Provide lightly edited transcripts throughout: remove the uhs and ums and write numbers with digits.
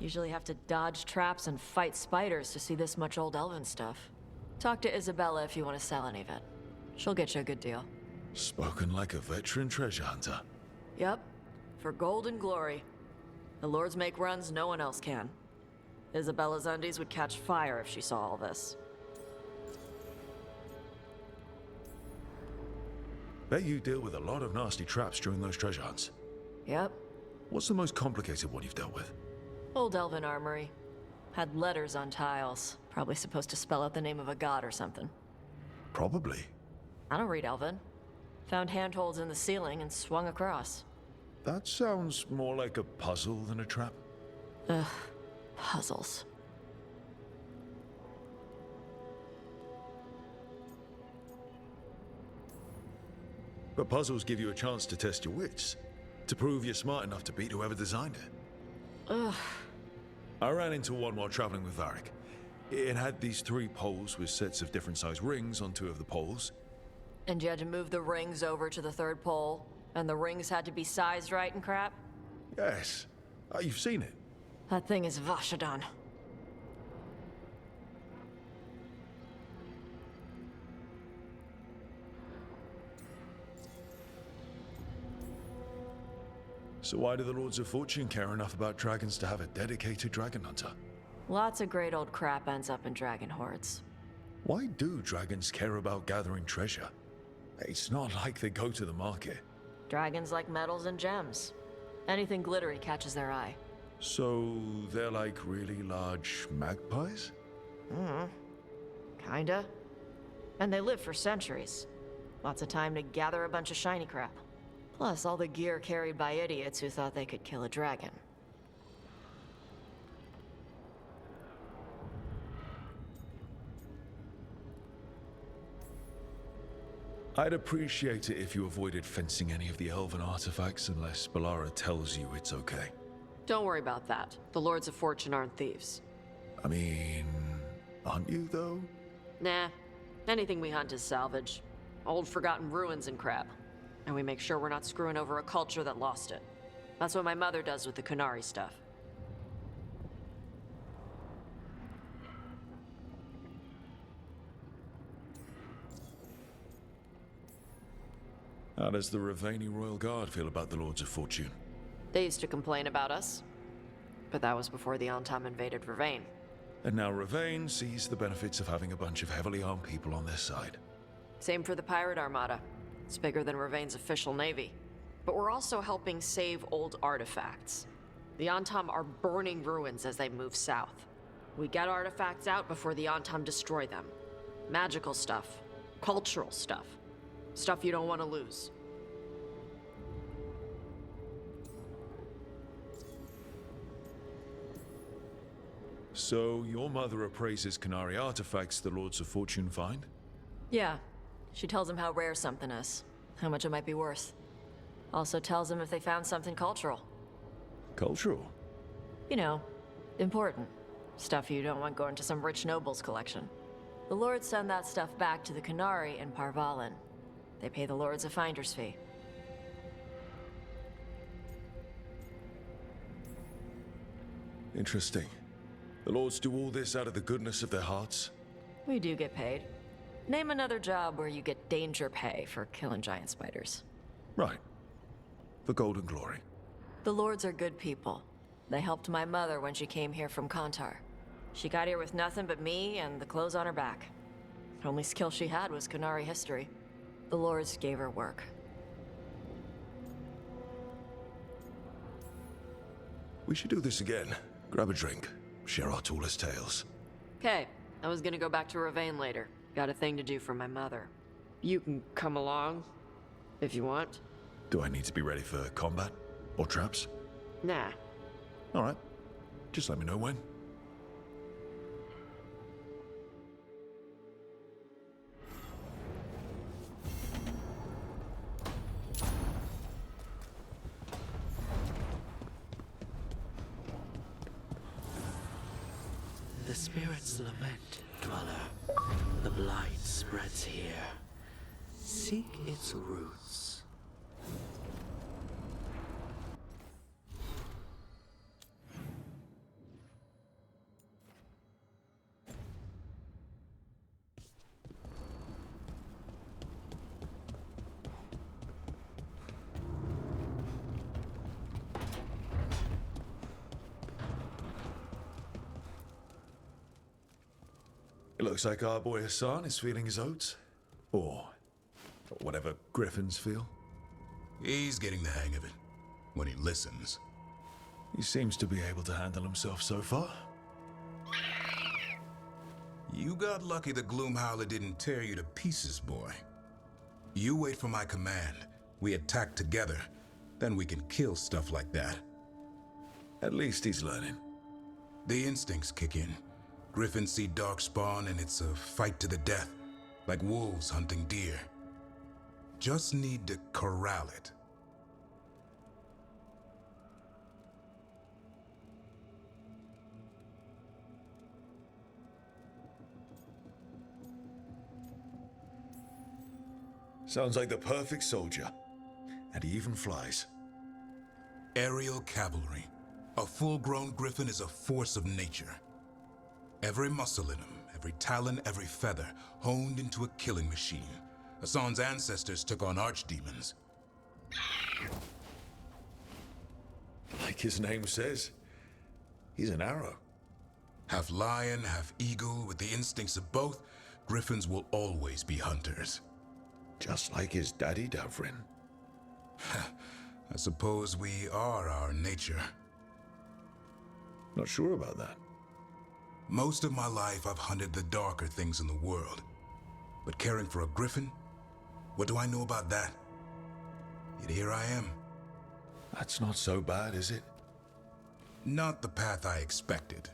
Usually have to dodge traps and fight spiders to see this much old elven stuff. Talk to Isabella if you want to sell any of it. She'll get you a good deal. Spoken like a veteran treasure hunter. Yep. For gold and glory. The lords make runs no one else can. Isabella's undies would catch fire if she saw all this. Bet you deal with a lot of nasty traps during those treasure hunts. Yep. What's the most complicated one you've dealt with? Old elven armory. Had letters on tiles. Probably supposed to spell out the name of a god or something. Probably. I don't read elven. Found handholds in the ceiling and swung across. That sounds more like a puzzle than a trap. Ugh. Puzzles. But puzzles give you a chance to test your wits. To prove you're smart enough to beat whoever designed it. Ugh. I ran into one while traveling with Varric. It had these 3 poles with sets of different sized rings on 2 of the poles. And you had to move the rings over to the 3rd pole, and the rings had to be sized right and crap? Yes. You've seen it. That thing is Vashadan. So why do the Lords of Fortune care enough about dragons to have a dedicated dragon hunter? Lots of great old crap ends up in dragon hordes. Why do dragons care about gathering treasure? It's not like they go to the market. Dragons like metals and gems. Anything glittery catches their eye. So they're like really large magpies? Kinda. And they live for centuries. Lots of time to gather a bunch of shiny crap. Plus all the gear carried by idiots who thought they could kill a dragon. I'd appreciate it if you avoided fencing any of the elven artifacts unless Balara tells you it's okay. Don't worry about that. The Lords of Fortune aren't thieves. I mean, aren't you though? Nah. Anything we hunt is salvage. Old forgotten ruins and crap. And we make sure we're not screwing over a culture that lost it. That's what my mother does with the Kunari stuff. How does the Ravani Royal Guard feel about the Lords of Fortune? They used to complain about us. But that was before the Antam invaded Ravane. And now Ravane sees the benefits of having a bunch of heavily armed people on their side. Same for the Pirate Armada. It's bigger than Ravane's official navy. But we're also helping save old artifacts. The Antam are burning ruins as they move south. We get artifacts out before the Antam destroy them. Magical stuff. Cultural stuff. Stuff you don't want to lose. So, your mother appraises Kunari artifacts the Lords of Fortune find? Yeah. She tells them how rare something is. How much it might be worth. Also tells them if they found something cultural. Cultural? You know, important. Stuff you don't want going to some rich noble's collection. The Lords send that stuff back to the Kunari in Parvalin. They pay the Lords a finder's fee. Interesting. The Lords do all this out of the goodness of their hearts? We do get paid. Name another job where you get danger pay for killing giant spiders. Right. For golden glory. The Lords are good people. They helped my mother when she came here from Kantar. She got here with nothing but me and the clothes on her back. Only skill she had was Kunari history. The Lords gave her work. We should do this again. Grab a drink. Share our tallest tales. Okay, I was gonna go back to Ravane later. Got a thing to do for my mother. You can come along, if you want. Do I need to be ready for combat? Or traps? Nah. Alright. Just let me know when. The spirits lament, dweller. The blight spreads here. Seek its roots. It looks like our boy Hassan is feeling his oats. Or whatever griffins feel. He's getting the hang of it. When he listens. He seems to be able to handle himself so far. You got lucky the Gloomhowler didn't tear you to pieces, boy. You wait for my command. We attack together. Then we can kill stuff like that. At least he's learning. The instincts kick in. Griffins see darkspawn and it's a fight to the death. Like wolves hunting deer. Just need to corral it. Sounds like the perfect soldier. And he even flies. Aerial cavalry. A full-grown griffin is a force of nature. Every muscle in him, every talon, every feather, honed into a killing machine. Hassan's ancestors took on archdemons. Like his name says, he's an arrow. Half lion, half eagle, with the instincts of both, griffins will always be hunters. Just like his daddy, Davrin. I suppose we are our nature. Not sure about that. Most of my life I've hunted the darker things in the world. But caring for a griffin? What do I know about that? Yet here I am. That's not so bad, is it? Not the path I expected.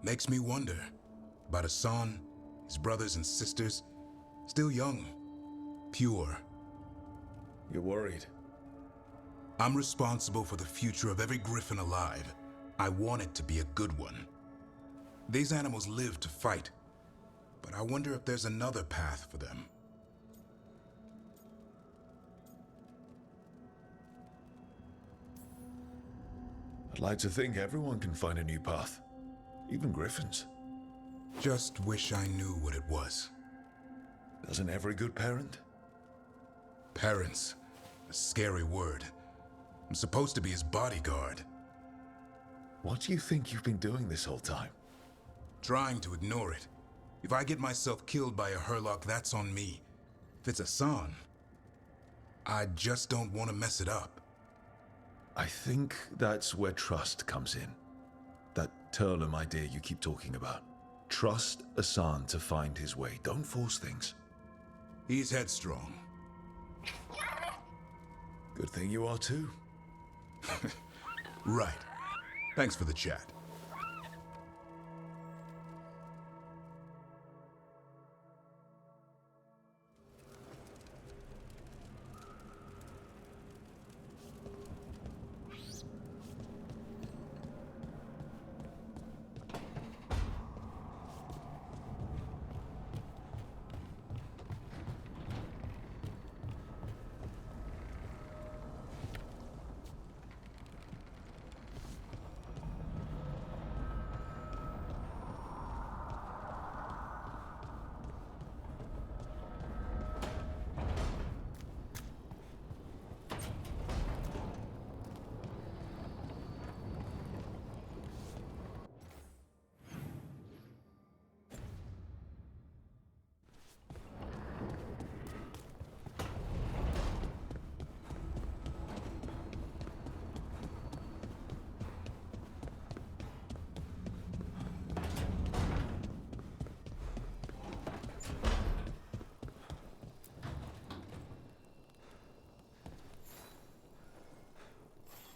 Makes me wonder about Hassan, his brothers and sisters, still young, pure. You're worried. I'm responsible for the future of every griffin alive. I want it to be a good one. These animals live to fight, but I wonder if there's another path for them. I'd like to think everyone can find a new path. Even griffins. Just wish I knew what it was. Doesn't every good parent? Parents. A scary word. I'm supposed to be his bodyguard. What do you think you've been doing this whole time? Trying to ignore it. If I get myself killed by a Hurlock, that's on me. If it's Hassan, I just don't want to mess it up. I think that's where trust comes in. That Turlum idea you keep talking about. Trust Hassan to find his way. Don't force things. He's headstrong. Good thing you are too. Right. Thanks for the chat.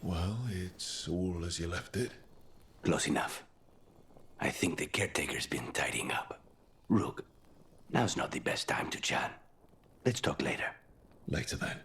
Well, it's all as you left it. Close enough. I think the caretaker's been tidying up. Rook, now's not the best time to chat. Let's talk later. Later then.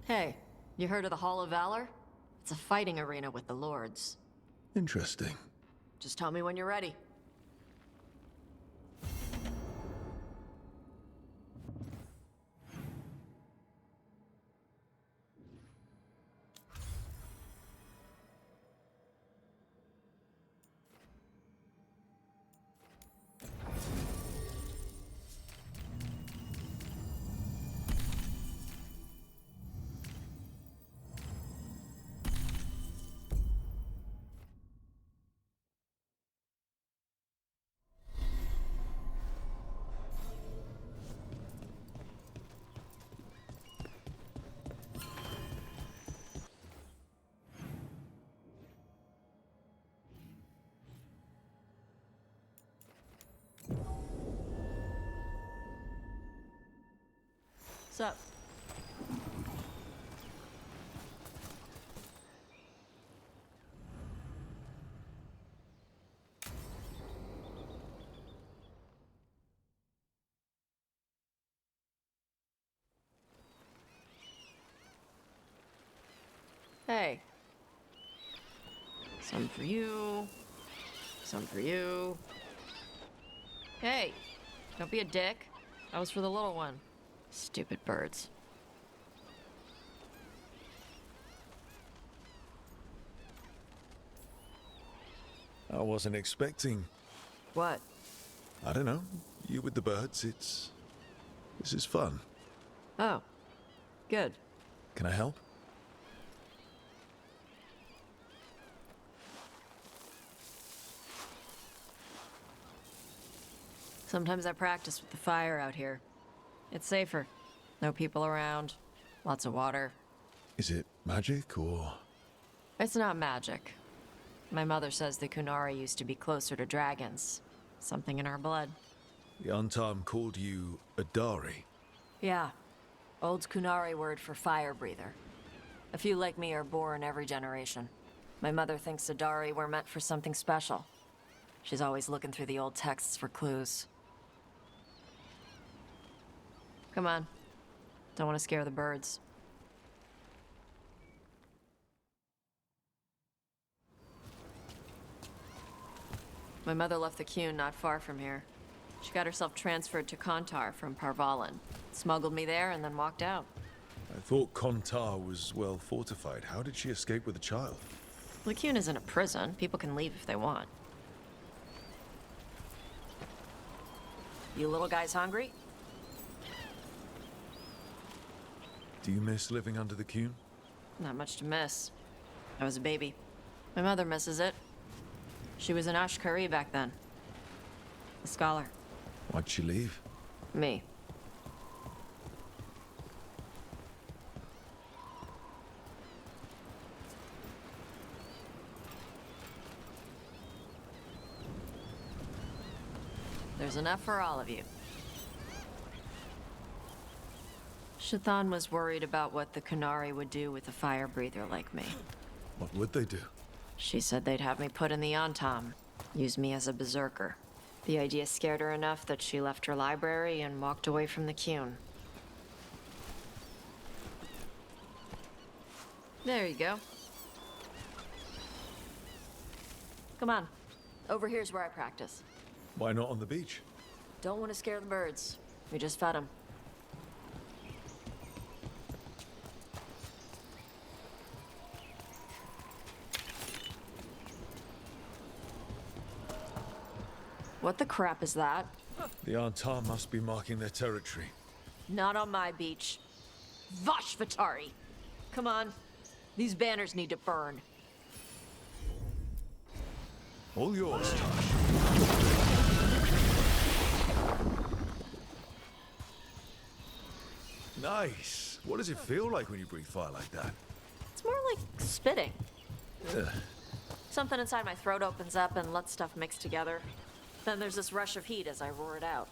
Hey, you heard of the Hall of Valor? It's a fighting arena with the lords. Interesting. Just tell me when you're ready. Sup? Hey. Some for you. Some for you. Hey, don't be a dick. That was for the little one. Stupid birds. I wasn't expecting... What? I don't know. You with the birds, this is fun. Oh. Good. Can I help? Sometimes I practice with the fire out here. It's safer. No people around. Lots of water. Is it magic or... It's not magic. My mother says the Kunari used to be closer to dragons. Something in our blood. The Untarm called you a Dari? Yeah. Old Kunari word for fire breather. A few like me are born every generation. My mother thinks Adari were meant for something special. She's always looking through the old texts for clues. Come on. Don't want to scare the birds. My mother left the Qun not far from here. She got herself transferred to Kontar from Parvalan. Smuggled me there and then walked out. I thought Kontar was well fortified. How did she escape with a child? The Qun isn't a prison. People can leave if they want. You little guys hungry? Do you miss living under the Qun? Not much to miss. I was a baby. My mother misses it. She was an Ashkari back then. A scholar. Why'd she leave? Me. There's enough for all of you. Shathan was worried about what the Kunari would do with a fire breather like me. What would they do? She said they'd have me put in the Antam, use me as a berserker. The idea scared her enough that she left her library and walked away from the Qun. There you go. Come on. Over here's where I practice. Why not on the beach? Don't want to scare the birds. We just fed them. What the crap is that? The Antar must be marking their territory. Not on my beach. Vosh Vatari! Come on. These banners need to burn. All yours, Tosh. Nice. What does it feel like when you breathe fire like that? It's more like spitting. Ugh. Something inside my throat opens up and lets stuff mix together. Then there's this rush of heat as I roar it out.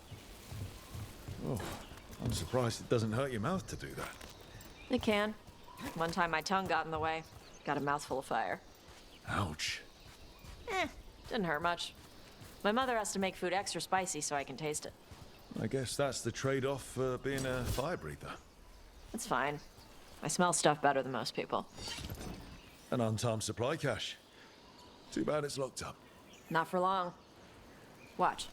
Oh, I'm surprised it doesn't hurt your mouth to do that. It can. One time my tongue got in the way. Got a mouthful of fire. Ouch. Didn't hurt much. My mother has to make food extra spicy so I can taste it. I guess that's the trade-off for being a fire breather. It's fine. I smell stuff better than most people. An untimed supply cache. Too bad it's locked up. Not for long. Watch.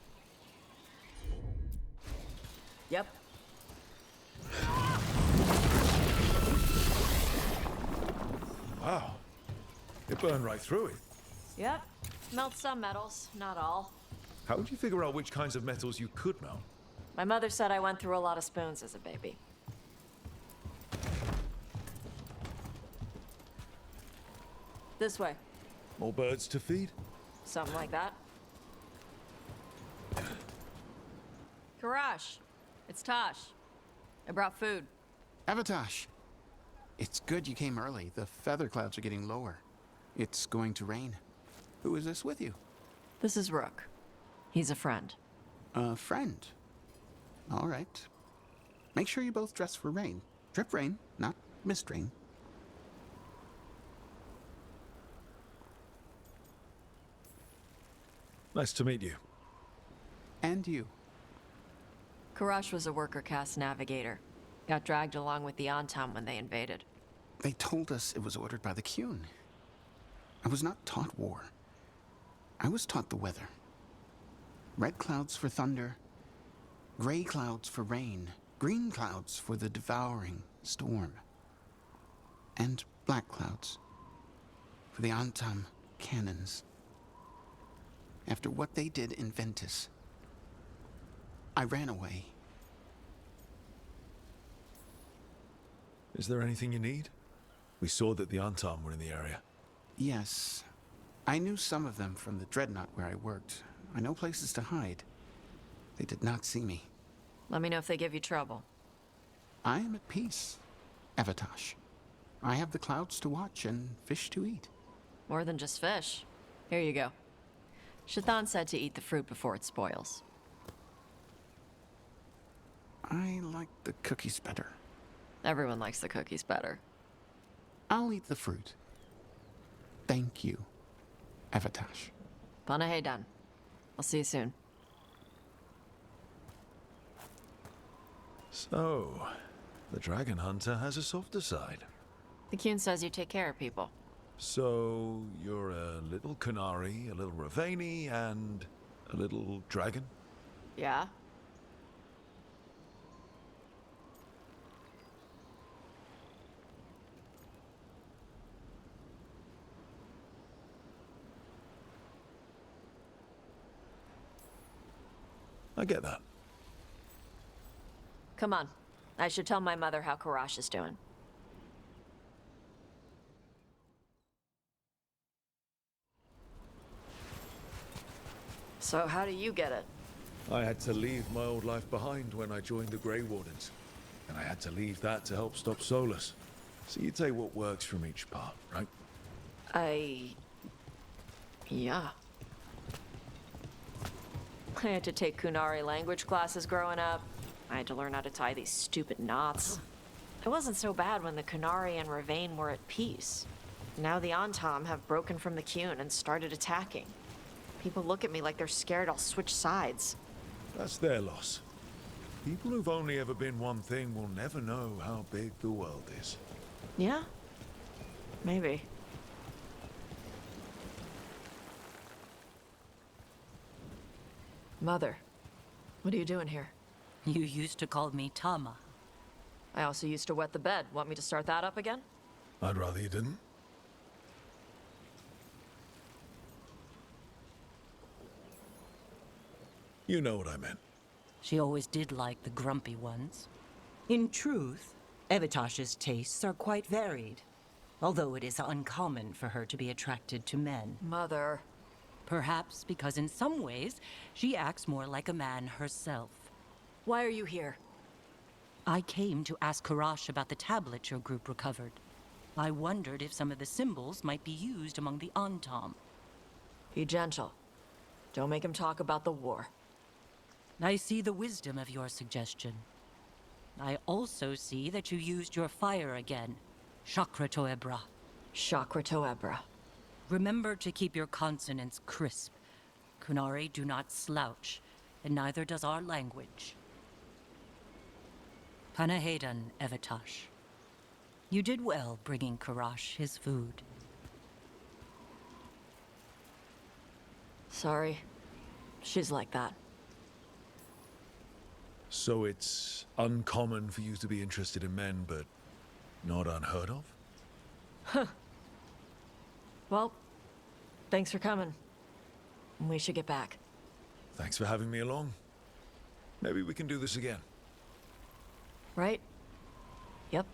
Yep. Wow. It burned right through it. Yep. Melt some metals, not all. How would you figure out which kinds of metals you could melt? My mother said I went through a lot of spoons as a baby. This way. More birds to feed? Something like that. Karash, it's Tosh. I brought food. Avatosh, it's good you came early. The feather clouds are getting lower. It's going to rain. Who is this with you? This is Rook. He's a friend. A friend. All right. Make sure you both dress for rain. Drip rain, not mist rain. Nice to meet you. And you. Karash was a worker caste navigator. Got dragged along with the Antam when they invaded. They told us it was ordered by the Qun. I was not taught war. I was taught the weather. Red clouds for thunder, gray clouds for rain, green clouds for the devouring storm, and black clouds for the Antam cannons. After what they did in Ventus, I ran away. Is there anything you need? We saw that the Antam were in the area. Yes, I knew some of them from the Dreadnought where I worked. I know places to hide. They did not see me. Let me know if they give you trouble. I am at peace, Avatosh. I have the clouds to watch and fish to eat. More than just fish. Here you go. Shathan said to eat the fruit before it spoils. I like the cookies better. Everyone likes the cookies better. I'll eat the fruit. Thank you, Avatosh. Panaheydan. I'll see you soon. So, the Dragon Hunter has a softer side. The Qun says you take care of people. So, you're a little Qunari, a little Ravani, and a little dragon? Yeah? I get that. Come on. I should tell my mother how Karash is doing. So how do you get it? I had to leave my old life behind when I joined the Grey Wardens. And I had to leave that to help stop Solus. So you take what works from each part, right? Yeah. I had to take Qunari language classes growing up. I had to learn how to tie these stupid knots. It wasn't so bad when the Qunari and Ravane were at peace. Now the Antam have broken from the Qun and started attacking. People look at me like they're scared I'll switch sides. That's their loss. People who've only ever been one thing will never know how big the world is. Yeah? Maybe. Mother, what are you doing here? You used to call me Tama. I also used to wet the bed. Want me to start that up again? I'd rather you didn't. You know what I meant. She always did like the grumpy ones. In truth, Evatosh's tastes are quite varied, although it is uncommon for her to be attracted to men. Mother. Perhaps because in some ways, she acts more like a man herself. Why are you here? I came to ask Karash about the tablet your group recovered. I wondered if some of the symbols might be used among the Antam. Be gentle. Don't make him talk about the war. I see the wisdom of your suggestion. I also see that you used your fire again, Chakra Toebra. Chakra Toebra. Remember to keep your consonants crisp. Qunari do not slouch, and neither does our language. Panaheydan, Evatosh. You did well bringing Karash his food. Sorry. She's like that. So it's uncommon for you to be interested in men, but not unheard of? Well, thanks for coming. We should get back. Thanks for having me along. Maybe we can do this again. Right? Yep.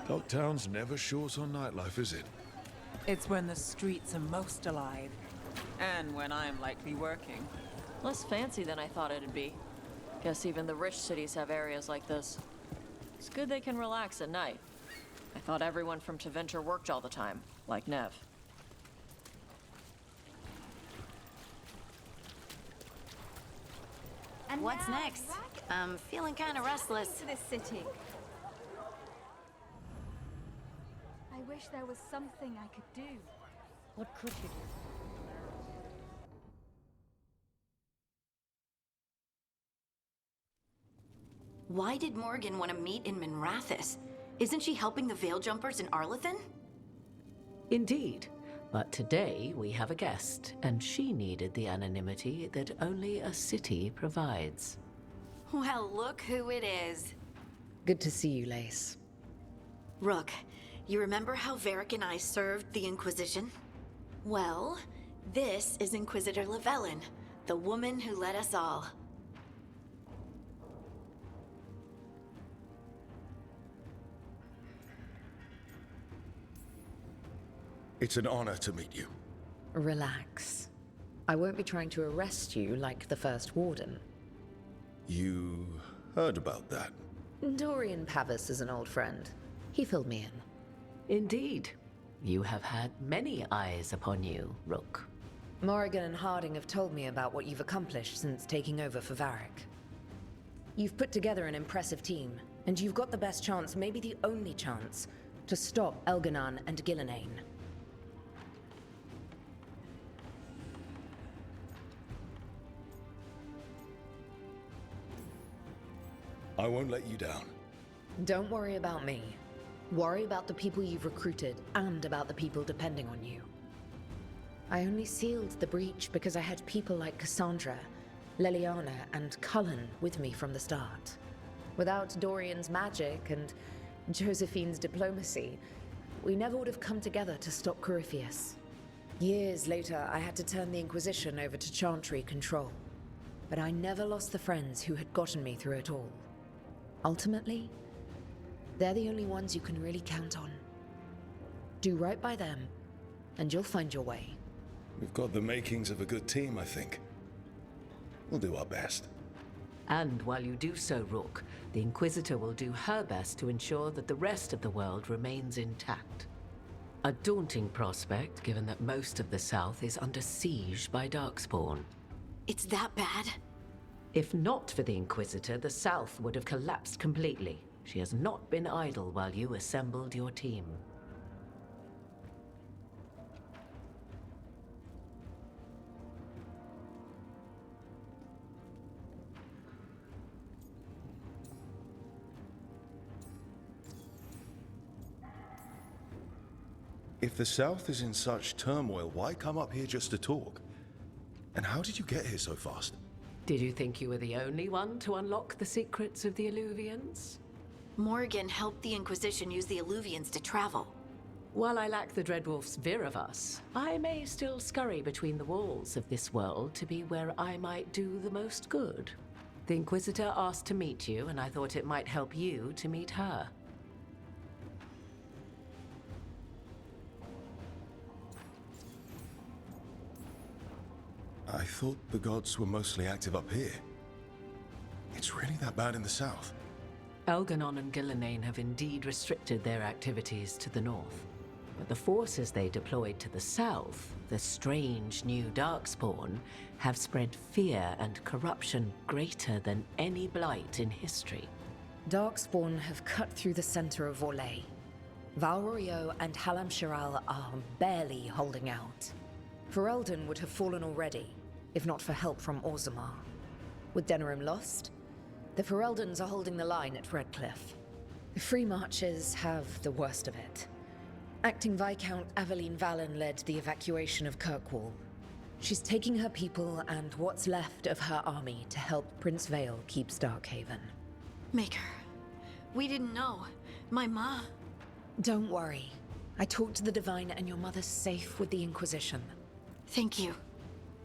Dogtown's never short on nightlife, is it? It's when the streets are most alive. And when I'm likely working. Less fancy than I thought it'd be. Guess even the rich cities have areas like this. It's good they can relax at night. I thought everyone from Tevinter worked all the time, like Nev. What's next? I'm feeling kind of restless. To this city. I wish there was something I could do. What could you do? Why did Morgan want to meet in Minrathous? Isn't she helping the Veil Jumpers in Arlathan? Indeed. But today we have a guest, and she needed the anonymity that only a city provides. Well, look who it is. Good to see you, Lace. Rook, you remember how Varric and I served the Inquisition? Well, this is Inquisitor Llewellyn, the woman who led us all. It's an honor to meet you. Relax. I won't be trying to arrest you like the First Warden. You heard about that? Dorian Pavis is an old friend. He filled me in. Indeed. You have had many eyes upon you, Rook. Morrigan and Harding have told me about what you've accomplished since taking over for Varric. You've put together an impressive team, and you've got the best chance, maybe the only chance, to stop Elganon and Gillenane. I won't let you down. Don't worry about me. Worry about the people you've recruited, and about the people depending on you. I only sealed the breach because I had people like Cassandra, Leliana, and Cullen with me from the start. Without Dorian's magic and Josephine's diplomacy, we never would have come together to stop Corypheus. Years later, I had to turn the Inquisition over to Chantry control. But I never lost the friends who had gotten me through it all. Ultimately, they're the only ones you can really count on. Do right by them, and you'll find your way. We've got the makings of a good team, I think. We'll do our best. And while you do so, Rook, the Inquisitor will do her best to ensure that the rest of the world remains intact. A daunting prospect, given that most of the South is under siege by Darkspawn. It's that bad? If not for the Inquisitor, the South would have collapsed completely. She has not been idle while you assembled your team. If the South is in such turmoil, why come up here just to talk? And how did you get here so fast? Did you think you were the only one to unlock the secrets of the Illuvians? Morgan helped the Inquisition use the Illuvians to travel. While I lack the Dreadwolf's Viravus, I may still scurry between the walls of this world to be where I might do the most good. The Inquisitor asked to meet you, and I thought it might help you to meet her. I thought the gods were mostly active up here. It's really that bad in the south? Elganon and Gillenane have indeed restricted their activities to the north. But the forces they deployed to the south, the strange new Darkspawn, have spread fear and corruption greater than any blight in history. Darkspawn have cut through the center of Orlais. Valrorio and Halam Shiral are barely holding out. Ferelden would have fallen already, if not for help from Orzammar. With Denerim lost, the Fereldans are holding the line at Redcliffe. The Free Marches have the worst of it. Acting Viscount Aveline Valen led the evacuation of Kirkwall. She's taking her people and what's left of her army to help Prince Vale keep Starkhaven. Maker, we didn't know. My ma... Don't worry. I talked to the Divine and your mother's safe with the Inquisition. Thank you.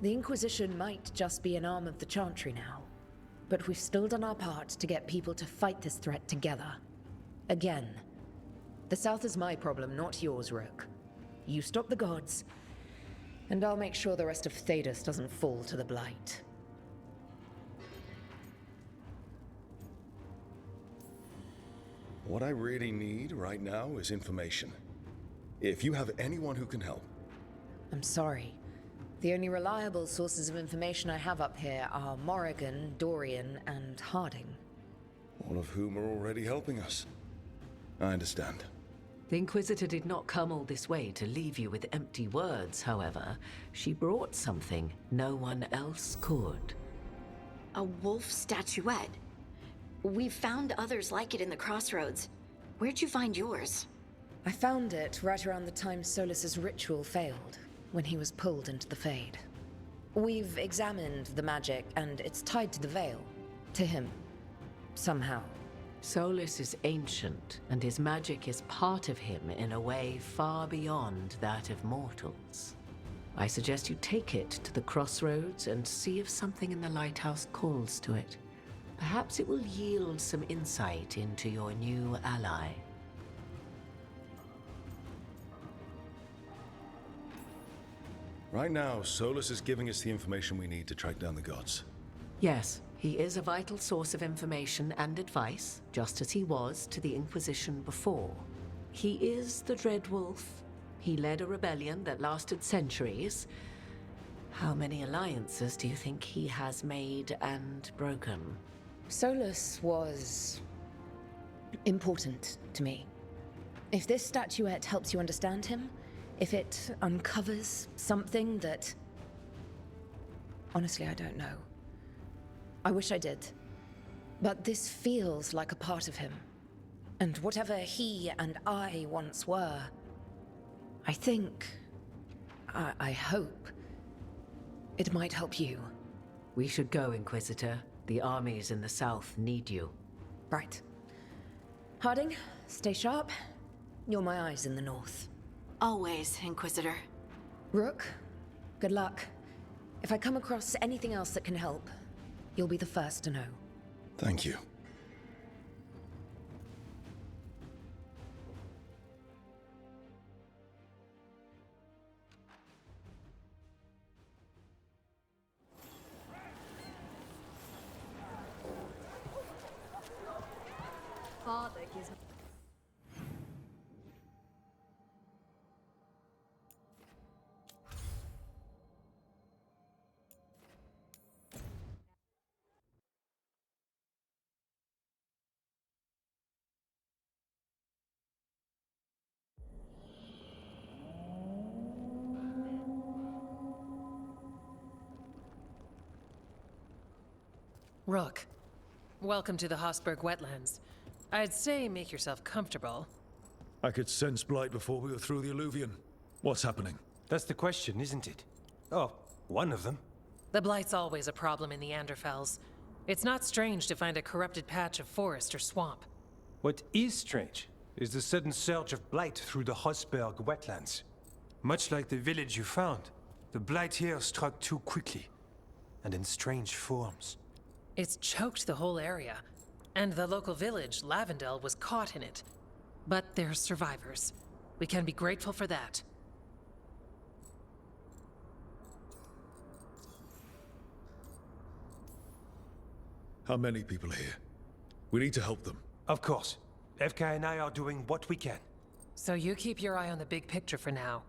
The Inquisition might just be an arm of the Chantry now, but we've still done our part to get people to fight this threat together. Again, the South is my problem, not yours, Rook. You stop the gods, and I'll make sure the rest of Thedas doesn't fall to the Blight. What I really need right now is information. If you have anyone who can help. I'm sorry. The only reliable sources of information I have up here are Morrigan, Dorian, and Harding. All of whom are already helping us. I understand. The Inquisitor did not come all this way to leave you with empty words, however. She brought something no one else could. A wolf statuette. We've found others like it in the crossroads. Where'd you find yours? I found it right around the time Solus's ritual failed, when he was pulled into the Fade. We've examined the magic, and it's tied to the Veil. To him. Somehow. Solus is ancient, and his magic is part of him in a way far beyond that of mortals. I suggest you take it to the crossroads and see if something in the lighthouse calls to it. Perhaps it will yield some insight into your new ally. Right now, Solus is giving us the information we need to track down the gods. Yes, he is a vital source of information and advice, just as he was to the Inquisition before. He is the Dreadwolf. He led a rebellion that lasted centuries. How many alliances do you think he has made and broken? Solus was important to me. If this statuette helps you understand him, if it uncovers something that... Honestly, I don't know. I wish I did. But this feels like a part of him. And whatever he and I once were, I think... I hope... it might help you. We should go, Inquisitor. The armies in the south need you. Right. Harding, stay sharp. You're my eyes in the north. Always, Inquisitor. Rook, good luck. If I come across anything else that can help, you'll be the first to know. Thank you. Father gives Rook, welcome to the Hosberg wetlands. I'd say make yourself comfortable. I could sense blight before we were through the alluvion. What's happening? That's the question, isn't it? Oh, one of them. The blight's always a problem in the Anderfels. It's not strange to find a corrupted patch of forest or swamp. What is strange is the sudden surge of blight through the Hosberg wetlands. Much like the village you found, the blight here struck too quickly, and in strange forms. It's choked the whole area, and the local village, Lavendel, was caught in it. But they're survivors. We can be grateful for that. How many people are here? We need to help them. Of course. FK and I are doing what we can. So you keep your eye on the big picture for now.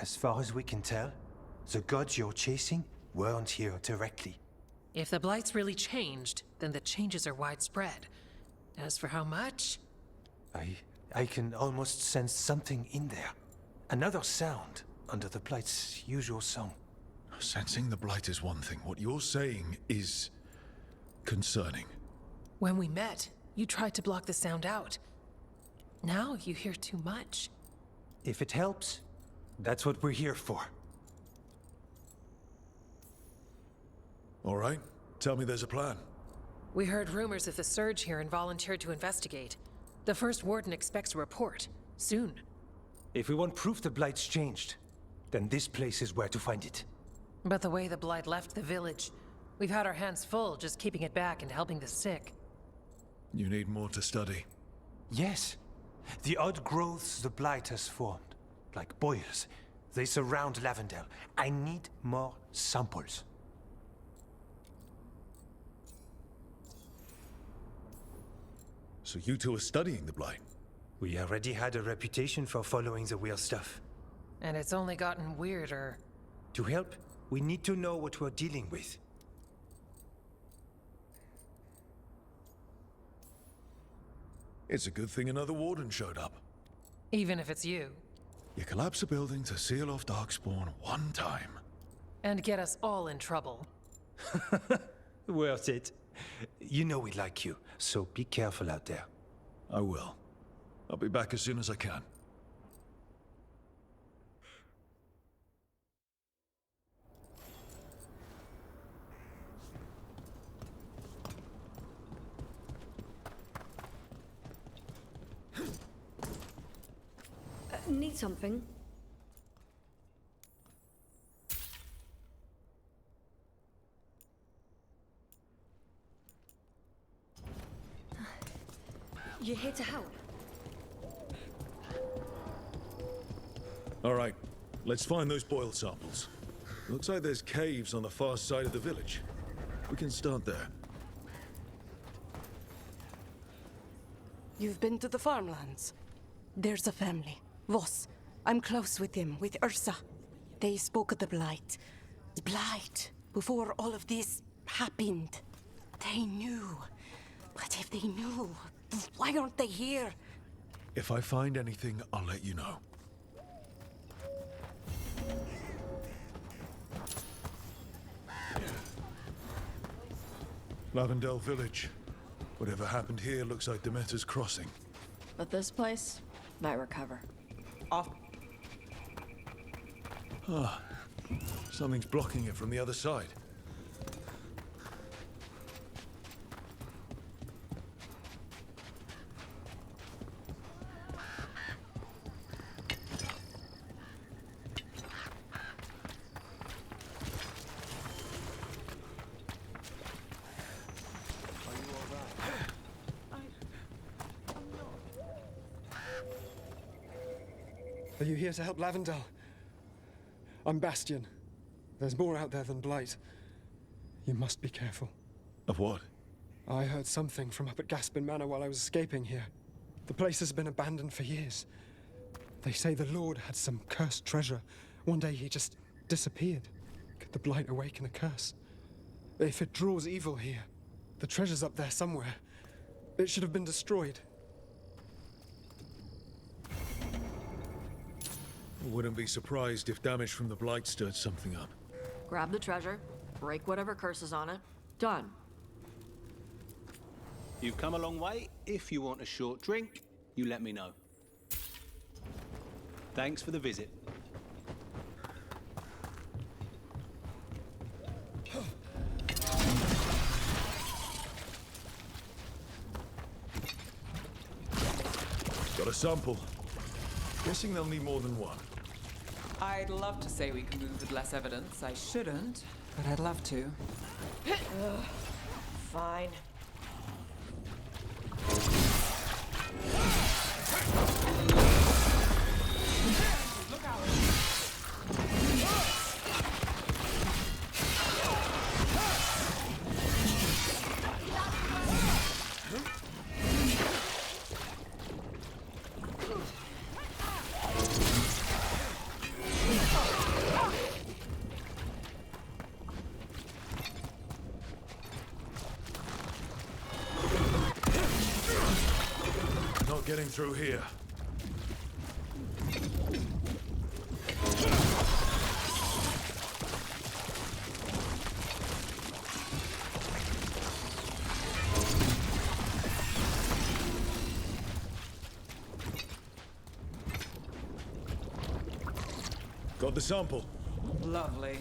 As far as we can tell, the gods you're chasing weren't here directly. If the blight's really changed, then the changes are widespread. As for how much... I can almost sense something in there. Another sound under the blight's usual song. Sensing the blight is one thing. What you're saying is concerning. When we met, you tried to block the sound out. Now you hear too much. If it helps, that's what we're here for. All right. Tell me there's a plan. We heard rumors of the surge here and volunteered to investigate. The first warden expects a report. Soon. If we want proof the blight's changed, then this place is where to find it. But the way the blight left the village, we've had our hands full just keeping it back and helping the sick. You need more to study. Yes. The odd growths the blight has formed, like boils, they surround Lavendel. I need more samples. So you two are studying the blight? We already had a reputation for following the weird stuff. And it's only gotten weirder. To help, we need to know what we're dealing with. It's a good thing another warden showed up. Even if it's you. You collapse a building to seal off Darkspawn one time. And get us all in trouble. Worth it. You know we like you, so be careful out there. I will. I'll be back as soon as I can. Need something? You're here to help? All right, let's find those boil samples. Looks like there's caves on the far side of the village. We can start there. You've been to the farmlands. There's a family. Voss. I'm close with them, with Ursa. They spoke of the blight. The blight. Before all of this happened. They knew. But if they knew, why aren't they here? If I find anything, I'll let you know. Lavendel Village. Whatever happened here looks like Demeter's Crossing. But this place might recover. Ah, something's blocking it from the other side. Are you here to help Lavendel? I'm Bastion. There's more out there than blight. You must be careful. Of what? I heard something from up at Gaspin Manor while I was escaping here. The place has been abandoned for years. They say the Lord had some cursed treasure. One day he just disappeared. Could the blight awaken a curse? If it draws evil here, the treasure's up there somewhere. It should have been destroyed. Wouldn't be surprised if damage from the blight stirred something up. Grab the treasure, break whatever curse is on it. Done. You've come a long way. If you want a short drink, you let me know. Thanks for the visit. Got a sample. Guessing they'll need more than one. I'd love to say we can move with less evidence. I shouldn't, but I'd love to. Fine. Look out! Not getting through here. Got the sample. Lovely.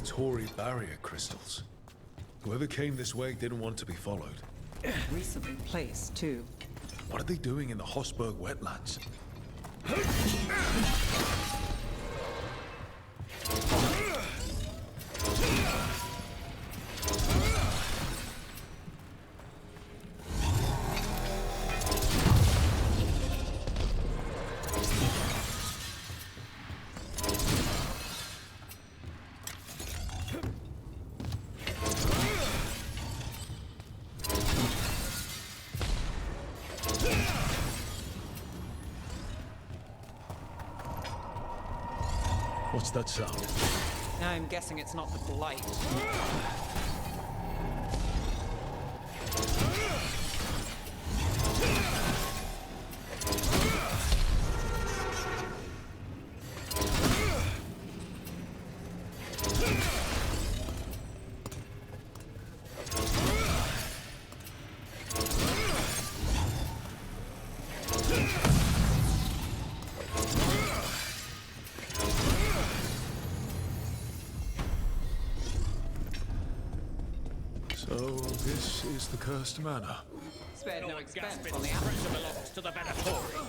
Tory barrier crystals. Whoever came this way didn't want to be followed. Recently placed, too. What are they doing in the Hossberg wetlands? What's that sound? I'm guessing it's not the blight. So this is the cursed manor. Spared no expense on the average belongs to the better Tory.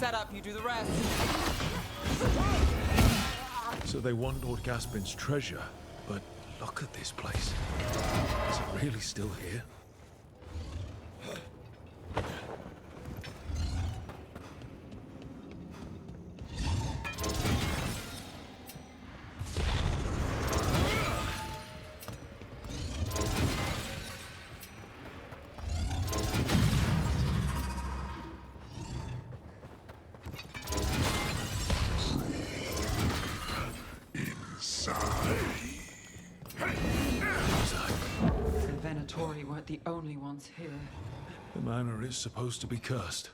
set up, you do the rest. So they want Lord Gaspin's treasure, but look at this place. Is it really still here? The Venatori weren't the only ones here. The manor is supposed to be cursed.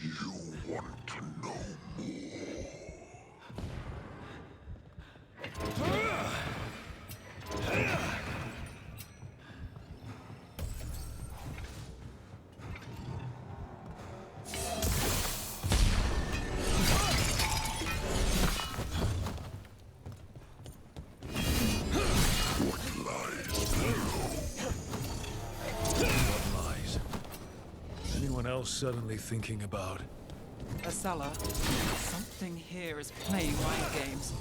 You want to know suddenly thinking about? Acela, something here is playing mind games.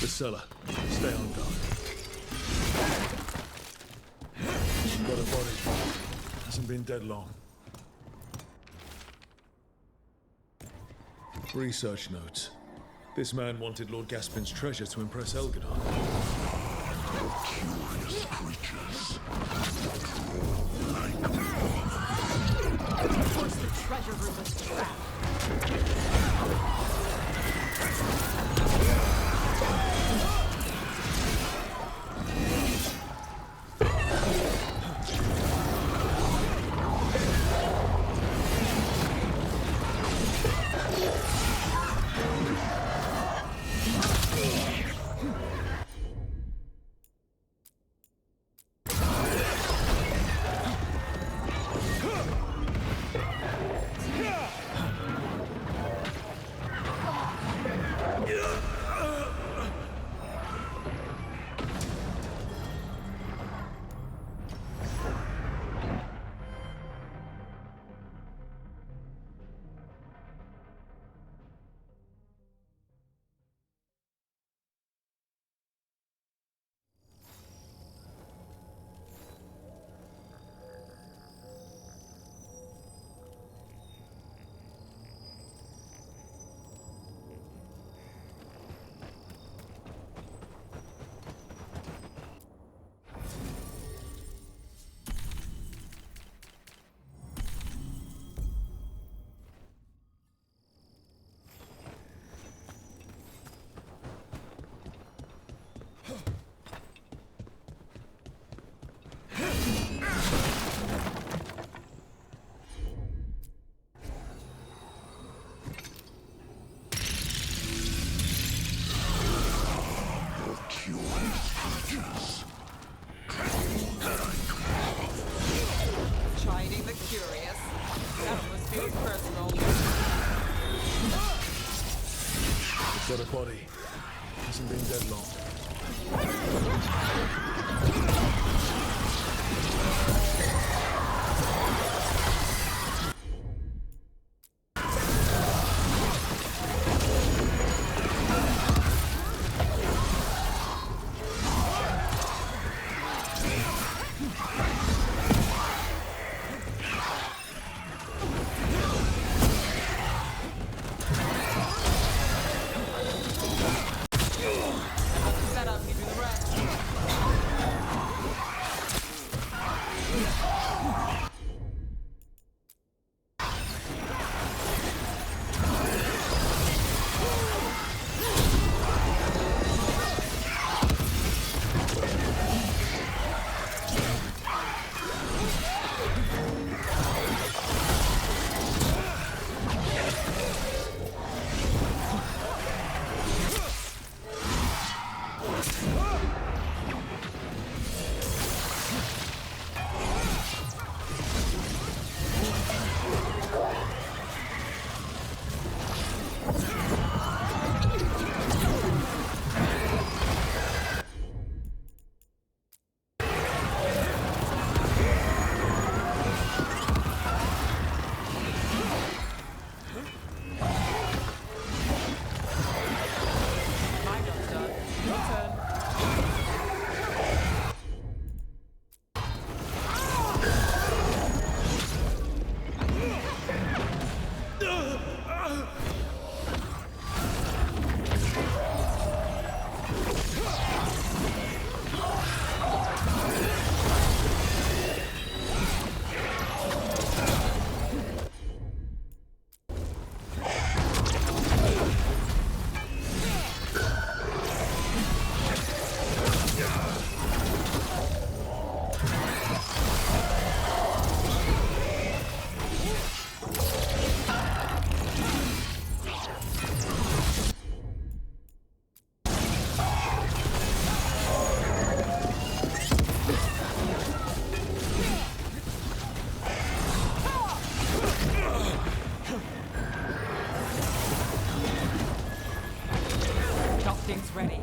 The cellar. Stay on guard. Got a body. Hasn't been dead long. Research notes. This man wanted Lord Gaspin's treasure to impress Veilguard. curious creatures. Of course, the treasure room was trapped. Chiding the curious. That must be personal. Got a body. Hasn't been dead long. My job's done. Your turn. Docting's ready.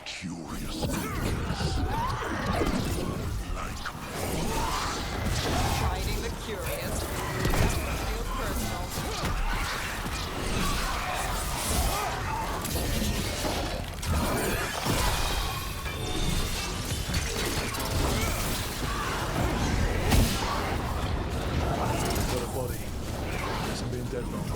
Curious things. Like Hiding the curious. Feels personal. Got a body. Hasn't been dead long.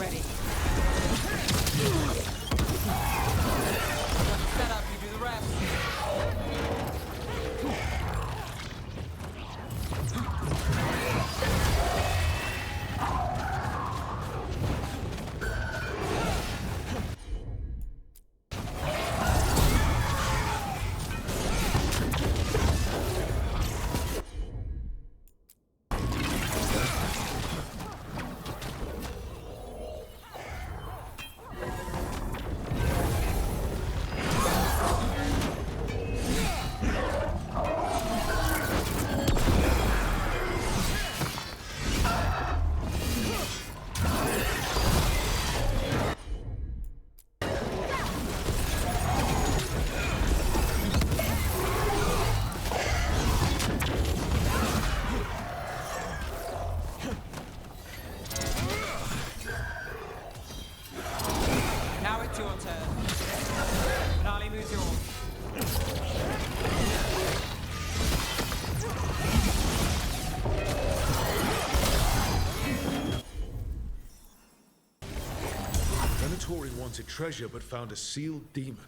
ready. Set up, you do the rest. Now it's your turn. Finale moves yours. Venatori wanted treasure but found a sealed demon.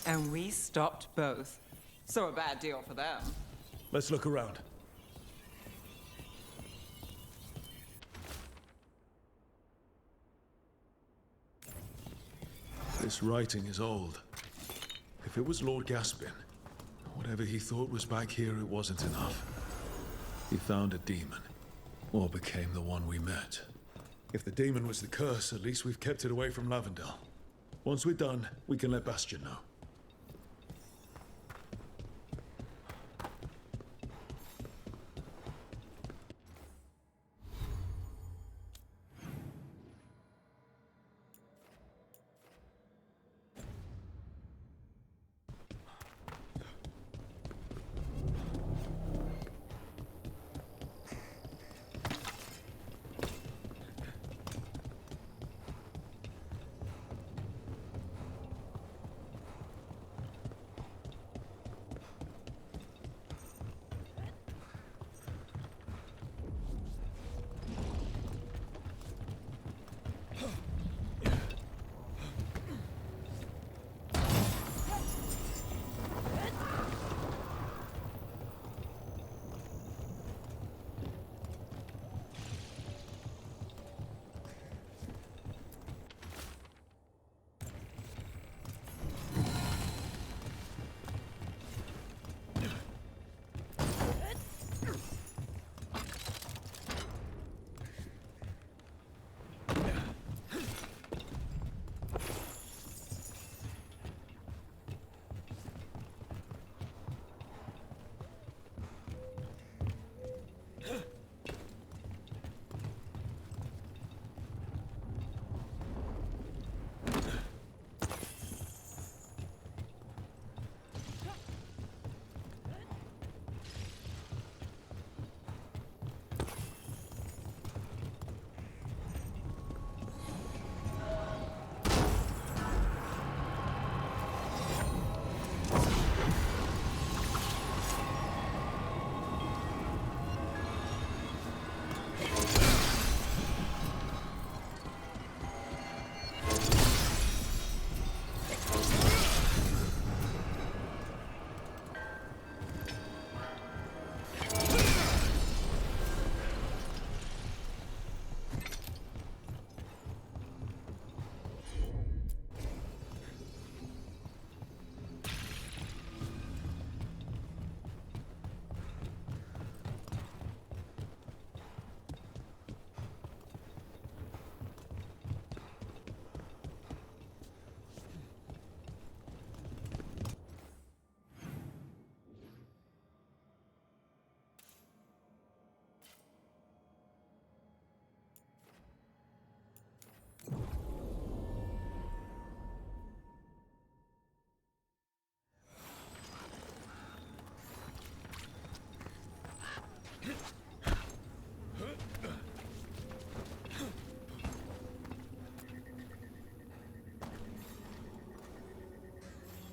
And we stopped both. So a bad deal for them. Let's look around. This writing is old. If it was Lord Gaspin, whatever he thought was back here, it wasn't enough. He found a demon, or became the one we met. If the demon was the curse, at least we've kept it away from Lavendel. Once we're done, we can let Bastion know.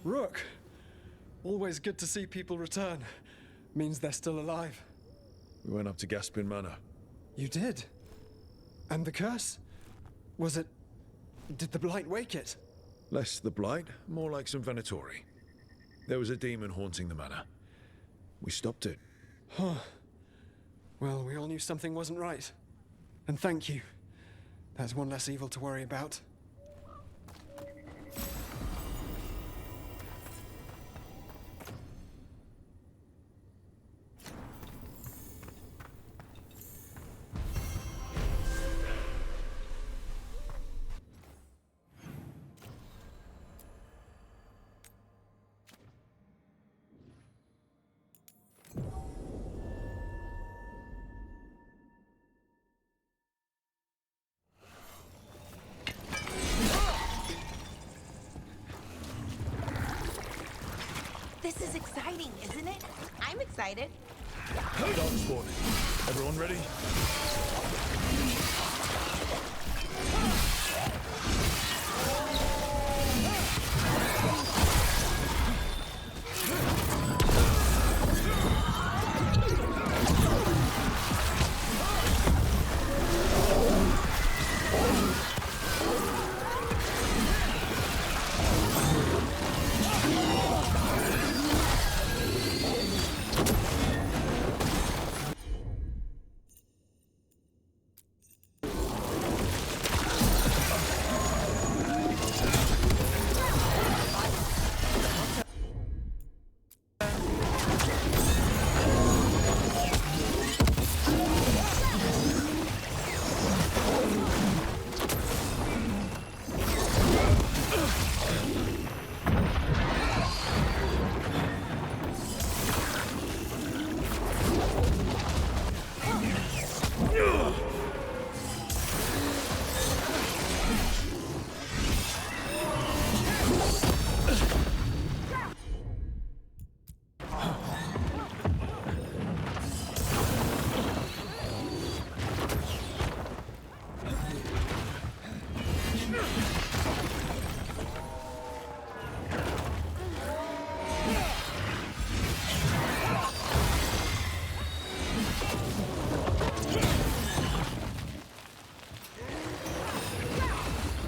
Rook! Always good to see people return. Means they're still alive. We went up to Gaspin Manor. You did? And the curse? Was it... Did the Blight wake it? Less the Blight, more like some Venatori. There was a demon haunting the manor. We stopped it. Huh. Well, we all knew something wasn't right. And thank you. That's one less evil to worry about. This is exciting, isn't it? I'm excited. Dog spawning. Everyone ready?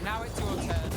Now it's your turn.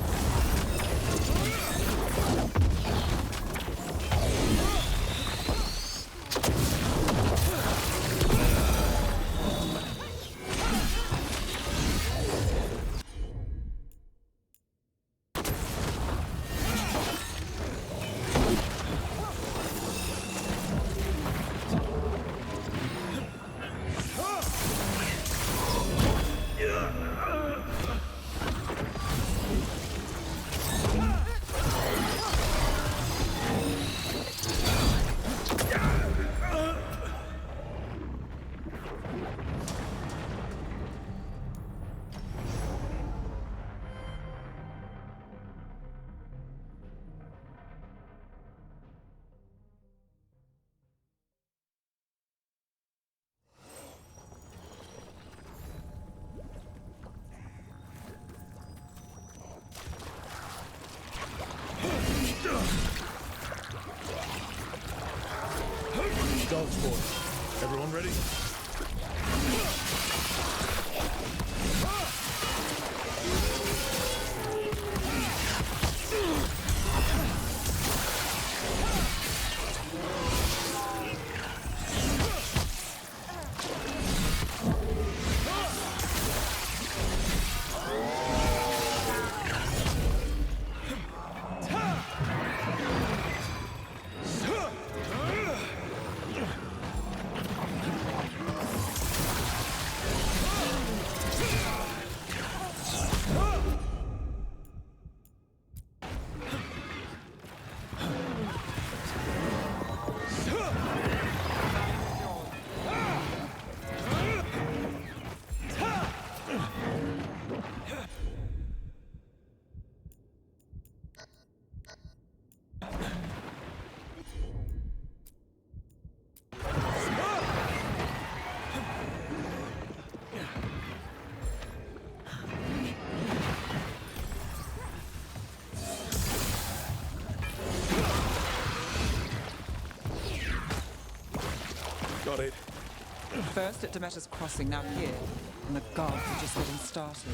Dog spawning. Everyone ready? Got it. First at Demeter's Crossing, now here. And the gods are just getting started.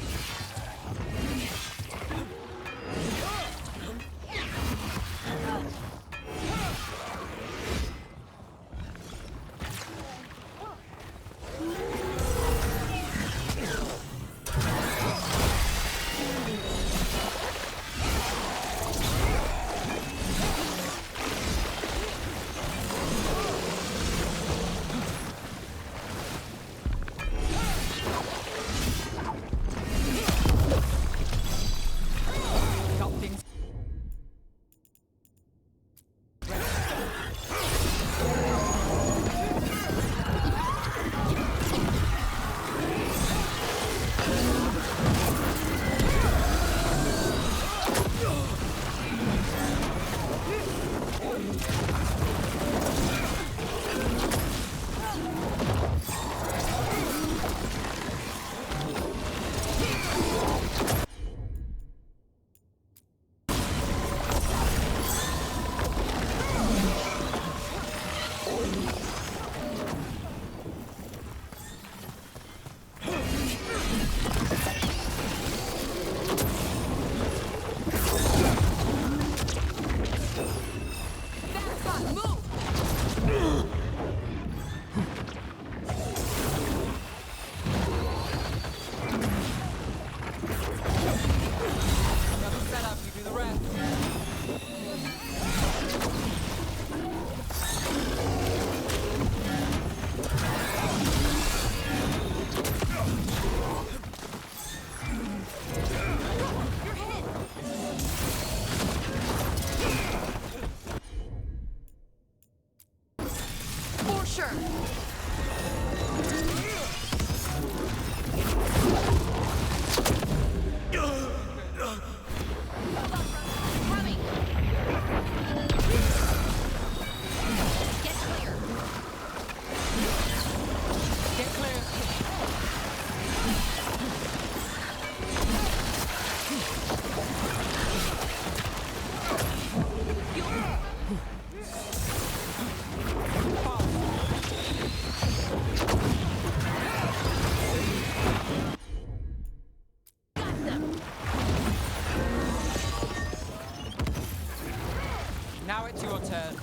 Now it's your turn.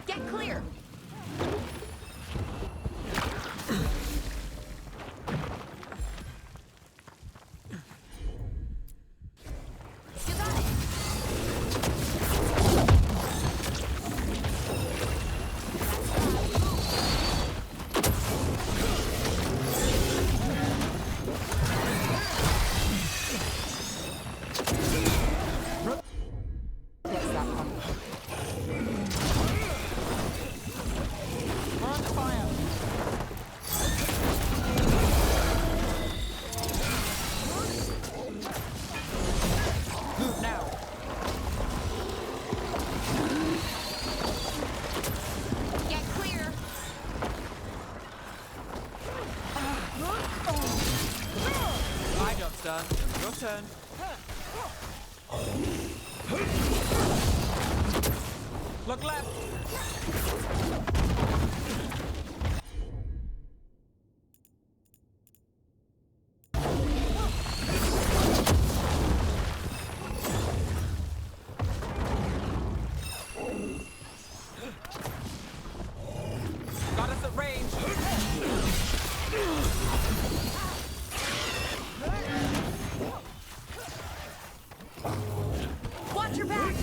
Get clear! Done. Your turn. Look left. Got us at range. Watch your back!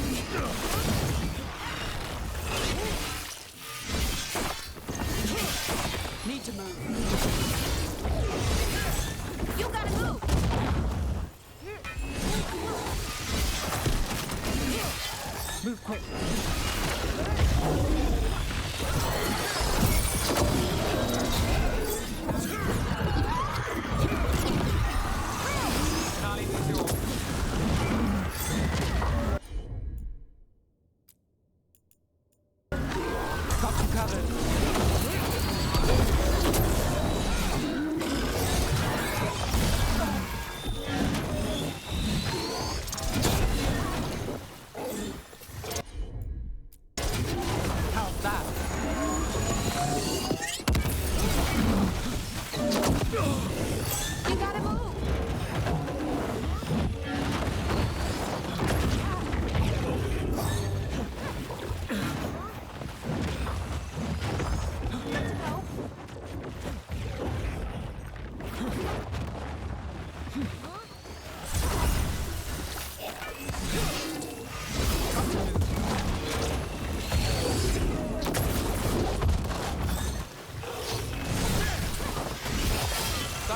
Got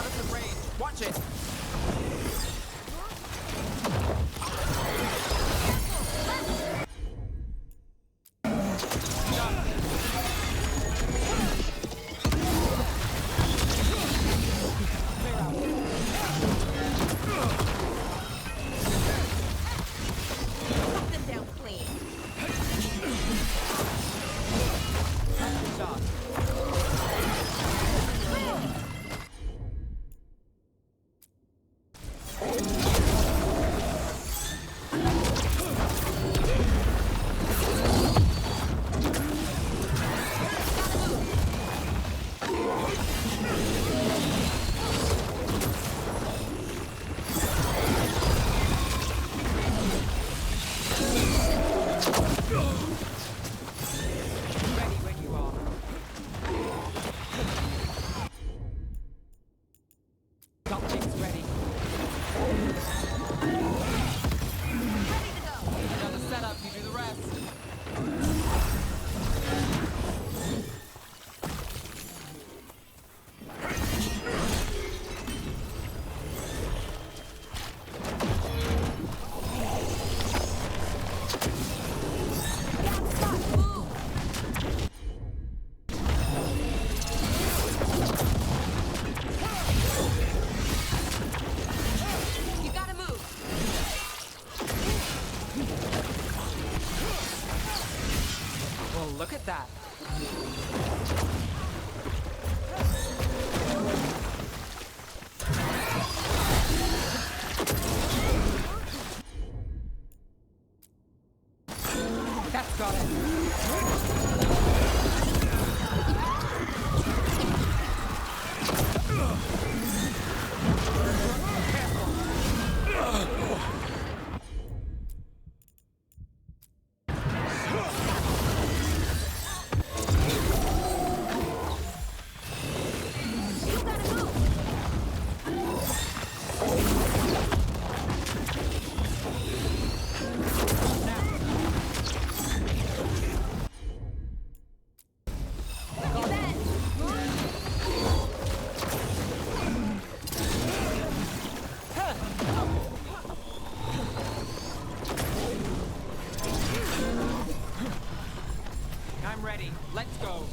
us in range. Watch it. Cut them down clean. Ready when you are. Got things ready. Another setup, you do the rest. You gotta move. Well, look at that. That's got it. I'm ready. Let's go.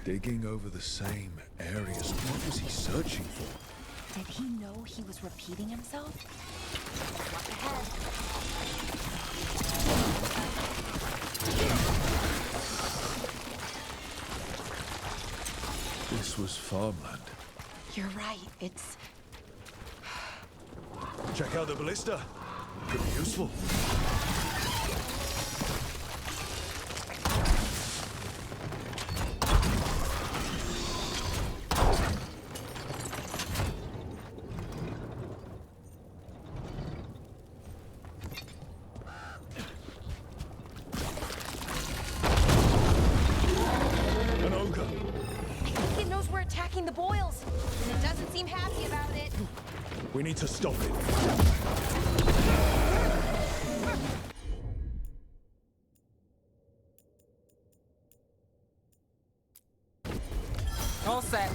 Digging over the same areas. What was he searching for? Did he know he was repeating himself? Up ahead. This was farmland. You're right. It's... Check out the ballista. Could be useful. attacking the boils, and it doesn't seem happy about it. We need to stop it. All set.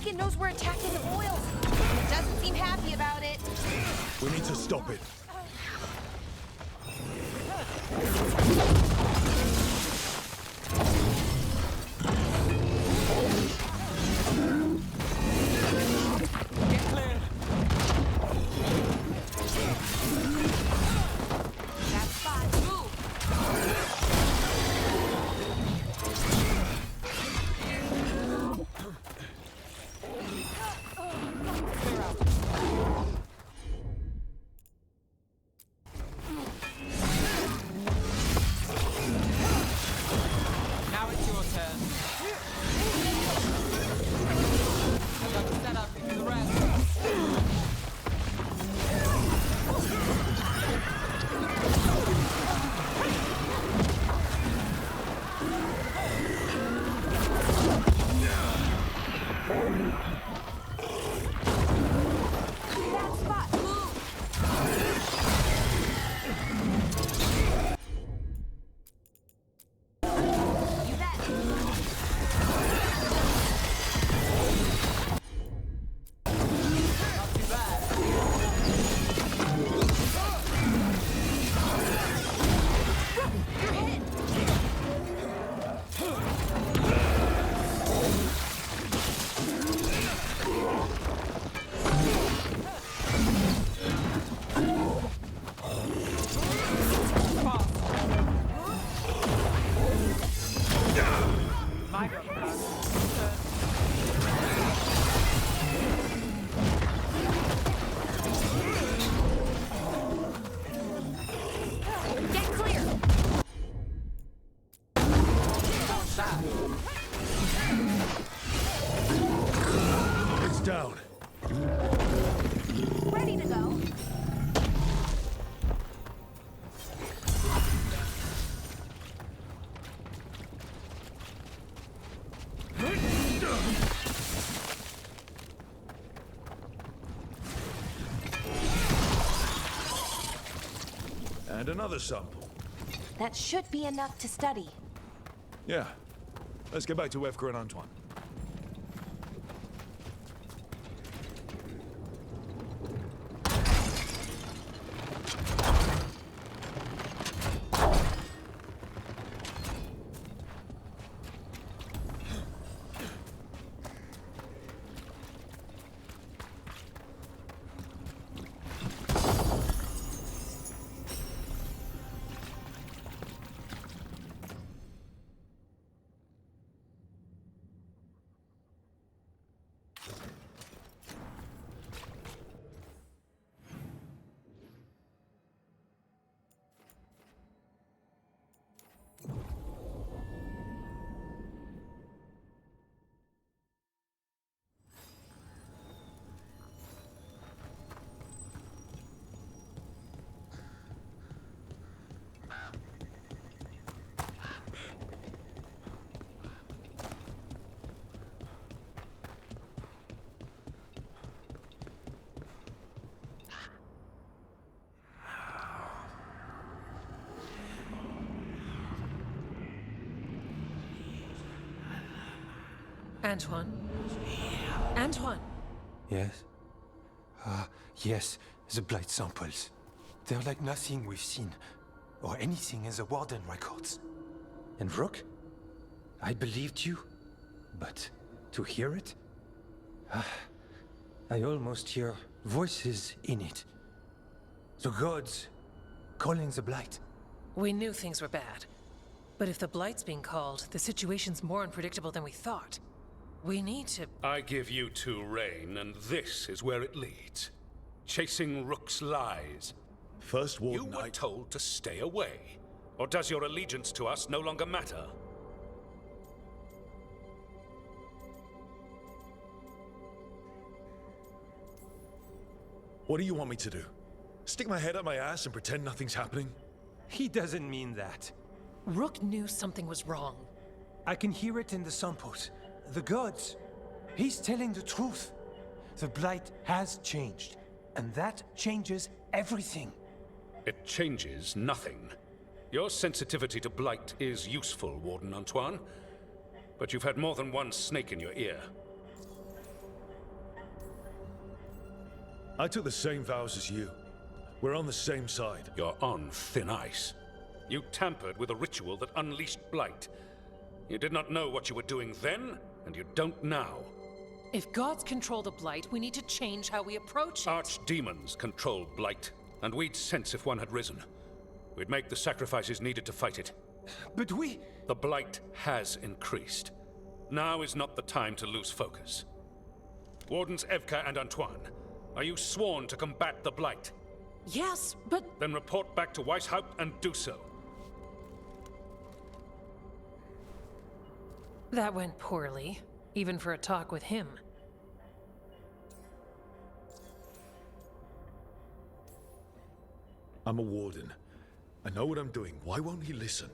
It knows we're attacking the boils, and it doesn't seem happy about it. We need to stop it. Get clear. That's fine. Move. Now it's your turn. I've got the setup for the rest. That spot. Move. You bet. Not too bad. You're hit. My go. Get clear. It's down. Ready to go. And another sample. That should be enough to study. Yeah. Let's get back to Evka and Antoine. Antoine? Antoine! Yes? Yes, the blight samples. They're like nothing we've seen, or anything in the Warden records. And Rook? I believed you, but to hear it? I almost hear voices in it. The gods calling the blight. We knew things were bad. But if the blight's being called, the situation's more unpredictable than we thought. We need to... I give you two reign, and this is where it leads. Chasing Rook's lies. First Warden, You were told to stay away. Or does your allegiance to us no longer matter? What do you want me to do? Stick my head up my ass and pretend nothing's happening? He doesn't mean that. Rook knew something was wrong. I can hear it in the samples. The gods. He's telling the truth. The blight has changed, and that changes everything. It changes nothing. Your sensitivity to blight is useful, Warden Antoine. But you've had more than one snake in your ear. I took the same vows as you. We're on the same side. You're on thin ice. You tampered with a ritual that unleashed blight. You did not know what you were doing then, and you don't now. If gods control the blight, we need to change how we approach it. Archdemons control blight, and we'd sense if one had risen. We'd make the sacrifices needed to fight it. But we... The blight has increased. Now is not the time to lose focus. Wardens Evka and Antoine, are you sworn to combat the blight? Yes, but... Then report back to Weishaupt and do so. That went poorly, even for a talk with him. I'm a warden. I know what I'm doing. Why won't he listen?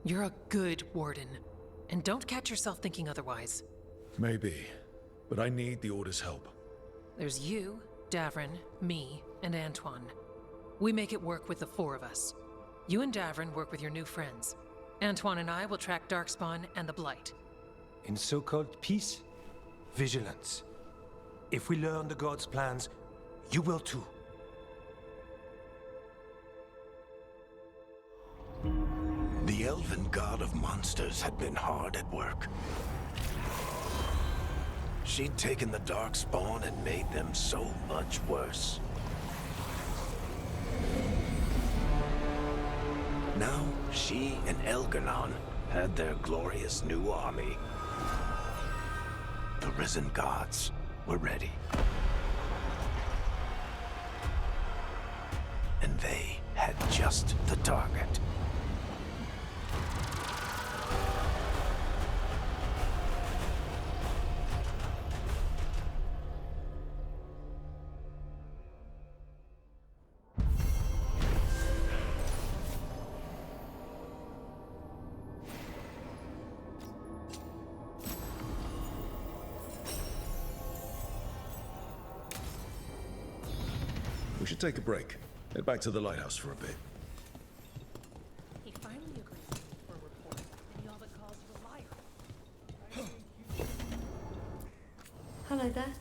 You're a good warden. And don't catch yourself thinking otherwise. Maybe. But I need the Order's help. There's you, Davrin, me, and Antoine. We make it work with the four of us. You and Davrin work with your new friends. Antoine and I will track Darkspawn and the Blight. In so-called peace, vigilance. If we learn the gods' plans, you will too. The elven god of monsters had been hard at work. She'd taken the Darkspawn and made them so much worse. Now, she and Elgar'nan had their glorious new army. The risen gods were ready. And they had just the target. We should take a break. Head back to the lighthouse for a bit. He finally agrees for a report, and he all but calls you a liar. Hello there.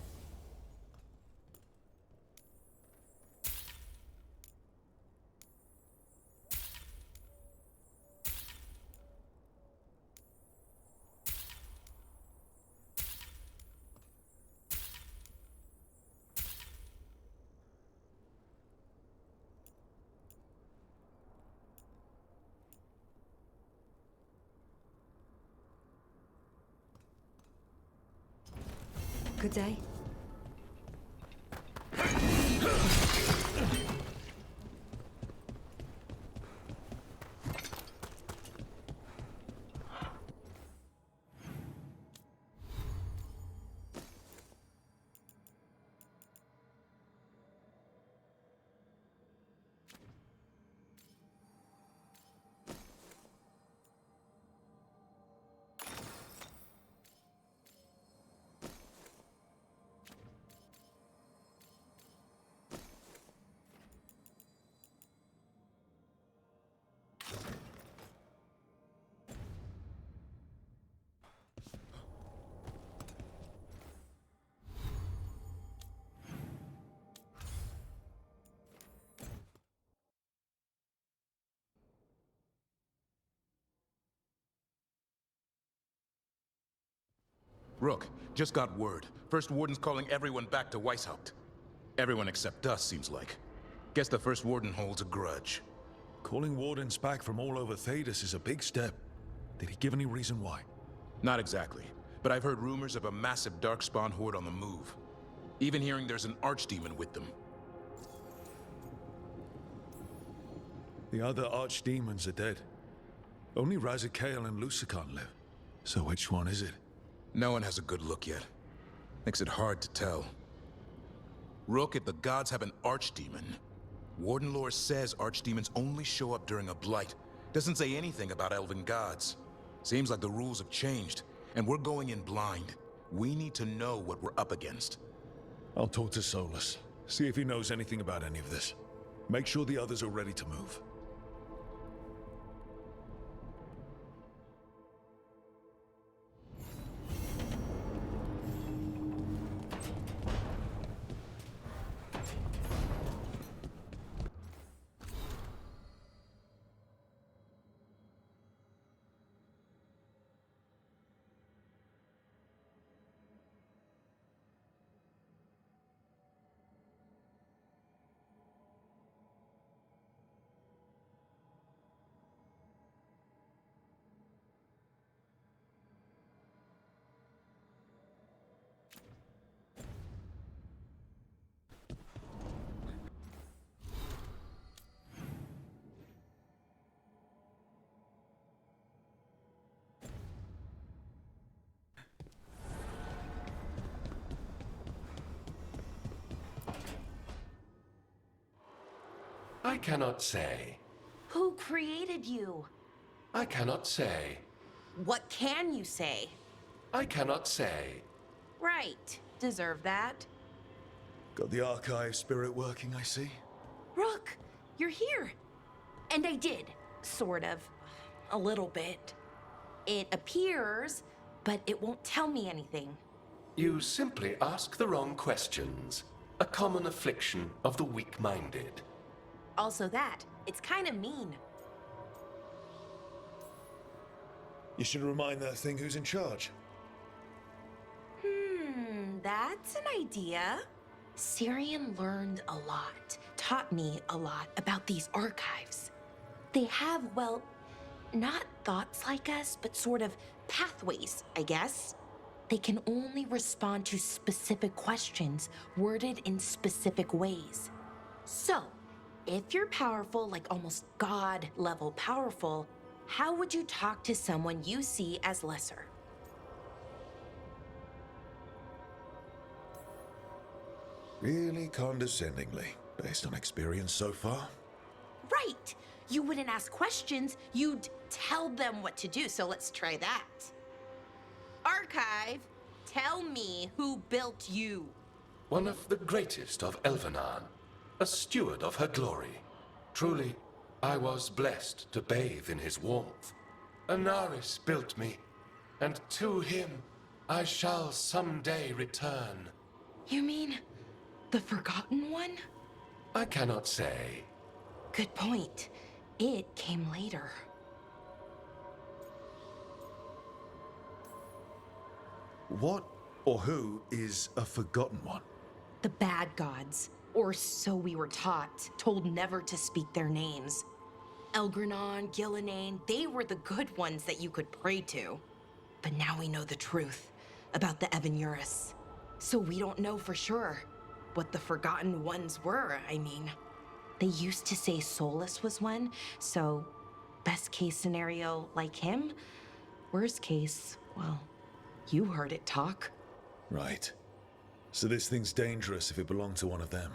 Good day. Rook, just got word. First Warden's calling everyone back to Weishaupt. Everyone except us, seems like. Guess the First Warden holds a grudge. Calling Wardens back from all over Thedas is a big step. Did he give any reason why? Not exactly, but I've heard rumors of a massive Darkspawn horde on the move. Even hearing there's an Archdemon with them. The other Archdemons are dead. Only Razikale and Lusicon live. So which one is it? No one has a good look yet. Makes it hard to tell. Rook, if the gods have an Archdemon, Warden lore says Archdemons only show up during a blight. Doesn't say anything about elven gods. Seems like the rules have changed, and we're going in blind. We need to know what we're up against. I'll talk to Solus, see if he knows anything about any of this. Make sure the others are ready to move. I cannot say. Who created you? I cannot say. What can you say? I cannot say. Right. Deserve that. Got the archive spirit working, I see. Rook, you're here. And I did. Sort of. A little bit. It appears, but it won't tell me anything. You simply ask the wrong questions. A common affliction of the weak-minded. Also that. It's kind of mean. You should remind that thing who's in charge. That's an idea. Syrian learned a lot, taught me a lot about these archives. They have, well, not thoughts like us, but sort of pathways, I guess. They can only respond to specific questions worded in specific ways. So, if you're powerful, like almost God-level powerful, how would you talk to someone you see as lesser? Really condescendingly, based on experience so far. Right! You wouldn't ask questions, you'd tell them what to do, so let's try that. Archive, tell me who built you. One of the greatest of Elvenan, a steward of her glory. Truly, I was blessed to bathe in his warmth. Anaris built me, and to him I shall someday return. You mean the Forgotten One? I cannot say. Good point. It came later. What or who is a Forgotten One? The bad gods, or so we were taught, told never to speak their names. Elgranon, Gillenane, they were the good ones that you could pray to. But now we know the truth about the Evan-Urus. So we don't know for sure what the Forgotten Ones were, I mean. They used to say Solus was one, so best case scenario like him. Worst case, well, you heard it talk. Right. So this thing's dangerous if it belonged to one of them.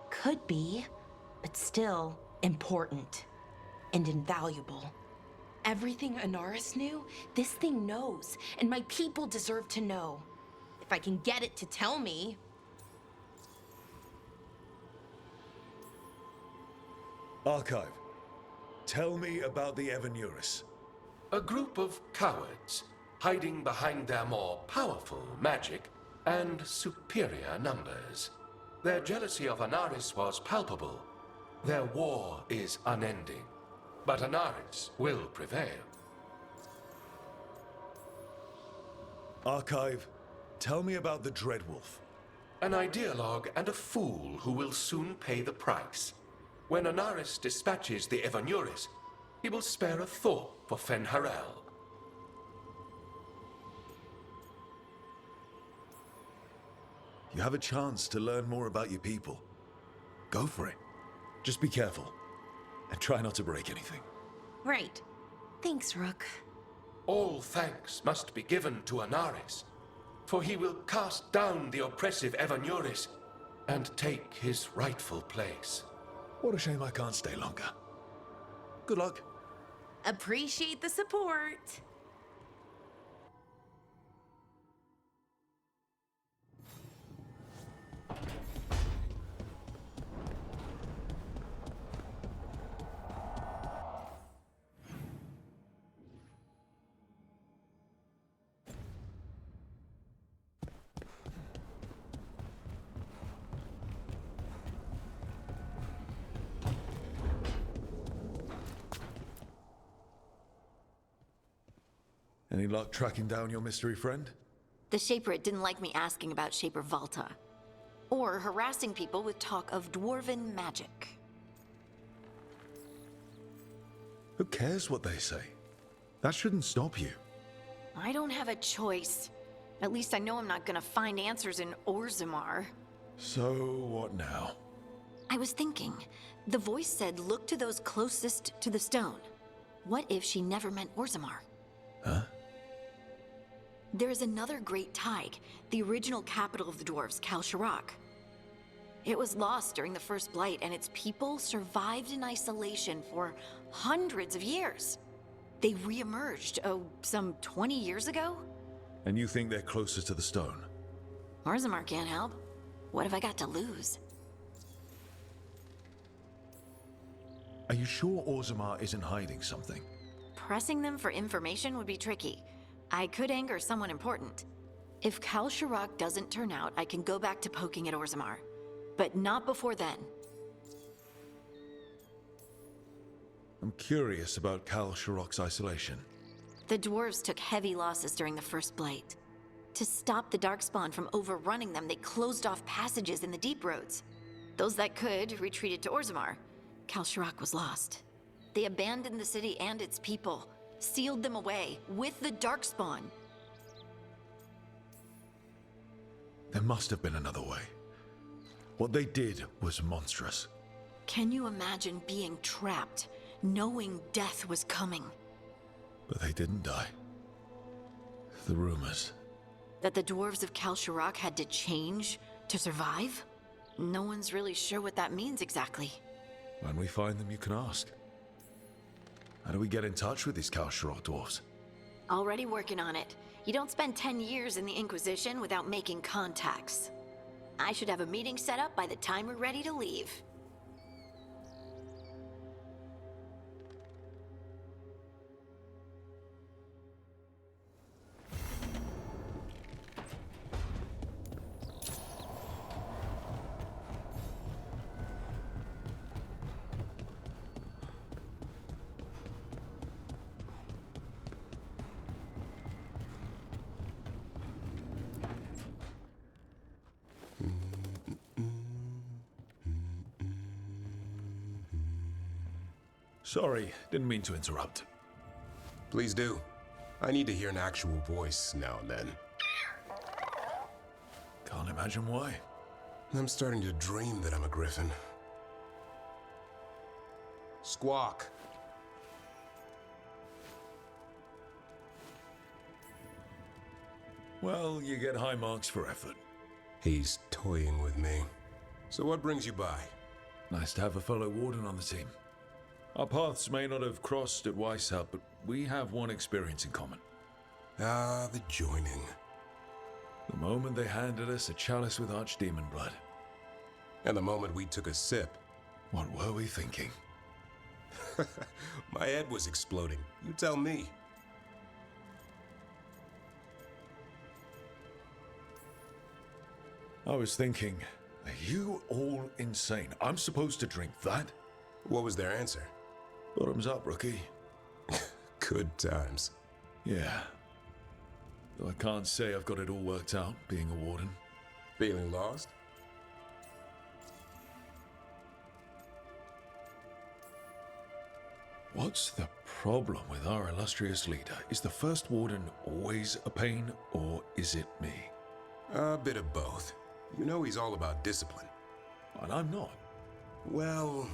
Could be, but still important and invaluable. Everything Anaris knew, this thing knows, and my people deserve to know. If I can get it to tell me. Archive, tell me about the Evan-Urus. A group of cowards, hiding behind their more powerful magic and superior numbers. Their jealousy of Anaris was palpable. Their war is unending. But Anaris will prevail. Archive, Tell me about the Dreadwolf. An ideologue and a fool who will soon pay the price. When Anaris dispatches the Evanuris, he will spare a thought for Fen-Harel. You have a chance to learn more about your people. Go for it. Just be careful. And try not to break anything. Right. Thanks, Rook. All thanks must be given to Anaris, for he will cast down the oppressive Evanuris and take his rightful place. What a shame I can't stay longer. Good luck. Appreciate the support. Any luck tracking down your mystery friend? The Shaperate didn't like me asking about Shaper Valta, or harassing people with talk of dwarven magic. Who cares what they say? That shouldn't stop you. I don't have a choice. At least I know I'm not gonna find answers in Orzammar. So, what now? I was thinking, the voice said look to those closest to the stone. What if she never meant Orzammar? Huh? There is another great Tig, the original capital of the dwarves, Kalsharak. It was lost during the First Blight, and its people survived in isolation for hundreds of years. They re-emerged, some 20 years ago? And you think they're closer to the stone? Orzammar can't help. What have I got to lose? Are you sure Orzammar isn't hiding something? Pressing them for information would be tricky. I could anger someone important. If Kalsharak doesn't turn out, I can go back to poking at Orzammar. But not before then. I'm curious about Kalsharak's isolation. The dwarves took heavy losses during the First Blight. To stop the Darkspawn from overrunning them, they closed off passages in the deep roads. Those that could retreated to Orzammar. Kalsharak was lost. They abandoned the city and its people, sealed them away with the Darkspawn. There must have been another way. What they did was monstrous. Can you imagine being trapped, knowing death was coming? But they didn't die. The rumors. That the dwarves of Kalsharak had to change to survive? No one's really sure what that means exactly. When we find them, you can ask. How do we get in touch with these Kalsharak dwarves? Already working on it. You don't spend 10 years in the Inquisition without making contacts. I should have a meeting set up by the time we're ready to leave. Sorry, didn't mean to interrupt. Please do. I need to hear an actual voice now and then. Can't imagine why. I'm starting to dream that I'm a griffin. Squawk. Well, you get high marks for effort. He's toying with me. So what brings you by? Nice to have a fellow warden on the team. Our paths may not have crossed at Weishaupt, but we have one experience in common. Ah, the joining. The moment they handed us a chalice with archdemon blood. And the moment we took a sip. What were we thinking? My head was exploding. You tell me. I was thinking, are you all insane? I'm supposed to drink that? What was their answer? Bottoms up, rookie. Good times. Yeah. Though I can't say I've got it all worked out, being a warden. Feeling lost? What's the problem with our illustrious leader? Is the first warden always a pain, or is it me? A bit of both. You know he's all about discipline. And I'm not. Well...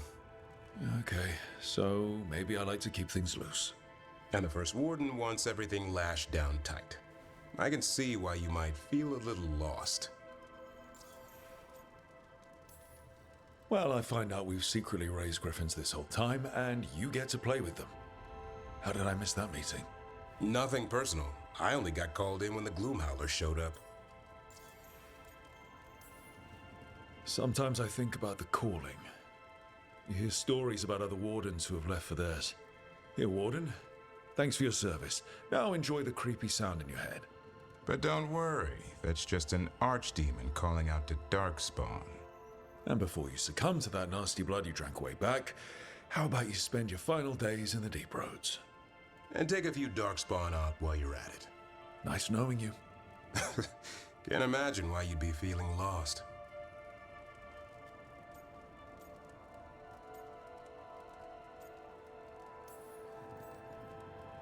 Okay, so maybe I like to keep things loose. And the first warden wants everything lashed down tight. I can see why you might feel a little lost. Well, I find out we've secretly raised griffins this whole time, and you get to play with them. How did I miss that meeting? Nothing personal. I only got called in when the Gloomhowlers showed up. Sometimes I think about the calling. You hear stories about other wardens who have left for theirs. Here, warden. Thanks for your service. Now enjoy the creepy sound in your head. But don't worry, that's just an archdemon calling out to Darkspawn. And before you succumb to that nasty blood you drank way back, how about you spend your final days in the deep roads? And take a few Darkspawn out while you're at it. Nice knowing you. Can't imagine why you'd be feeling lost.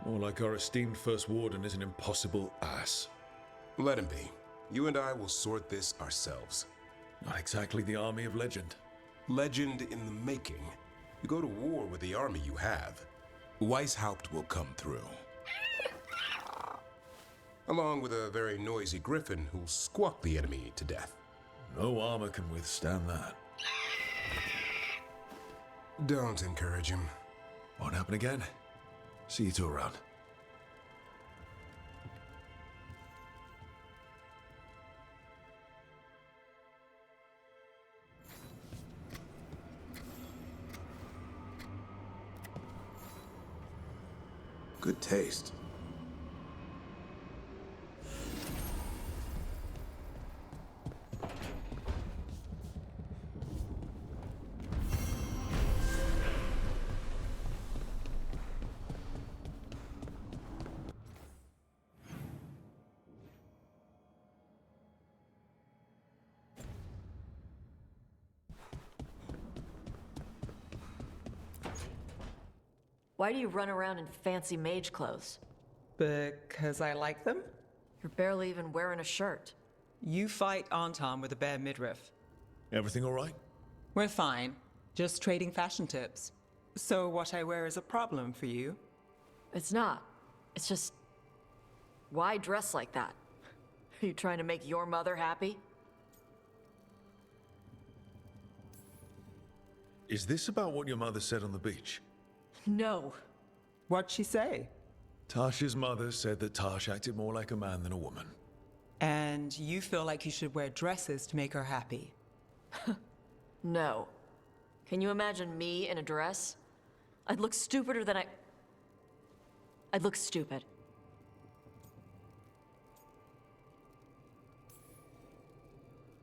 More like our esteemed first warden is an impossible ass. Let him be. You and I will sort this ourselves. Not exactly the army of legend. Legend in the making. You go to war with the army you have. Weishaupt will come through. Along with a very noisy griffin who'll squawk the enemy to death. No armor can withstand that. Don't encourage him. Won't happen again. See you two around. Good taste. Why do you run around in fancy mage clothes? Because I like them? You're barely even wearing a shirt. You fight Anton with a bare midriff. Everything all right? We're fine. Just trading fashion tips. So what I wear is a problem for you? It's not. It's just... Why dress like that? Are you trying to make your mother happy? Is this about what your mother said on the beach? No. What'd she say? Tasha's mother said that Tash acted more like a man than a woman. And you feel like you should wear dresses to make her happy? No. Can you imagine me in a dress? I'd look stupider than I'd look stupid.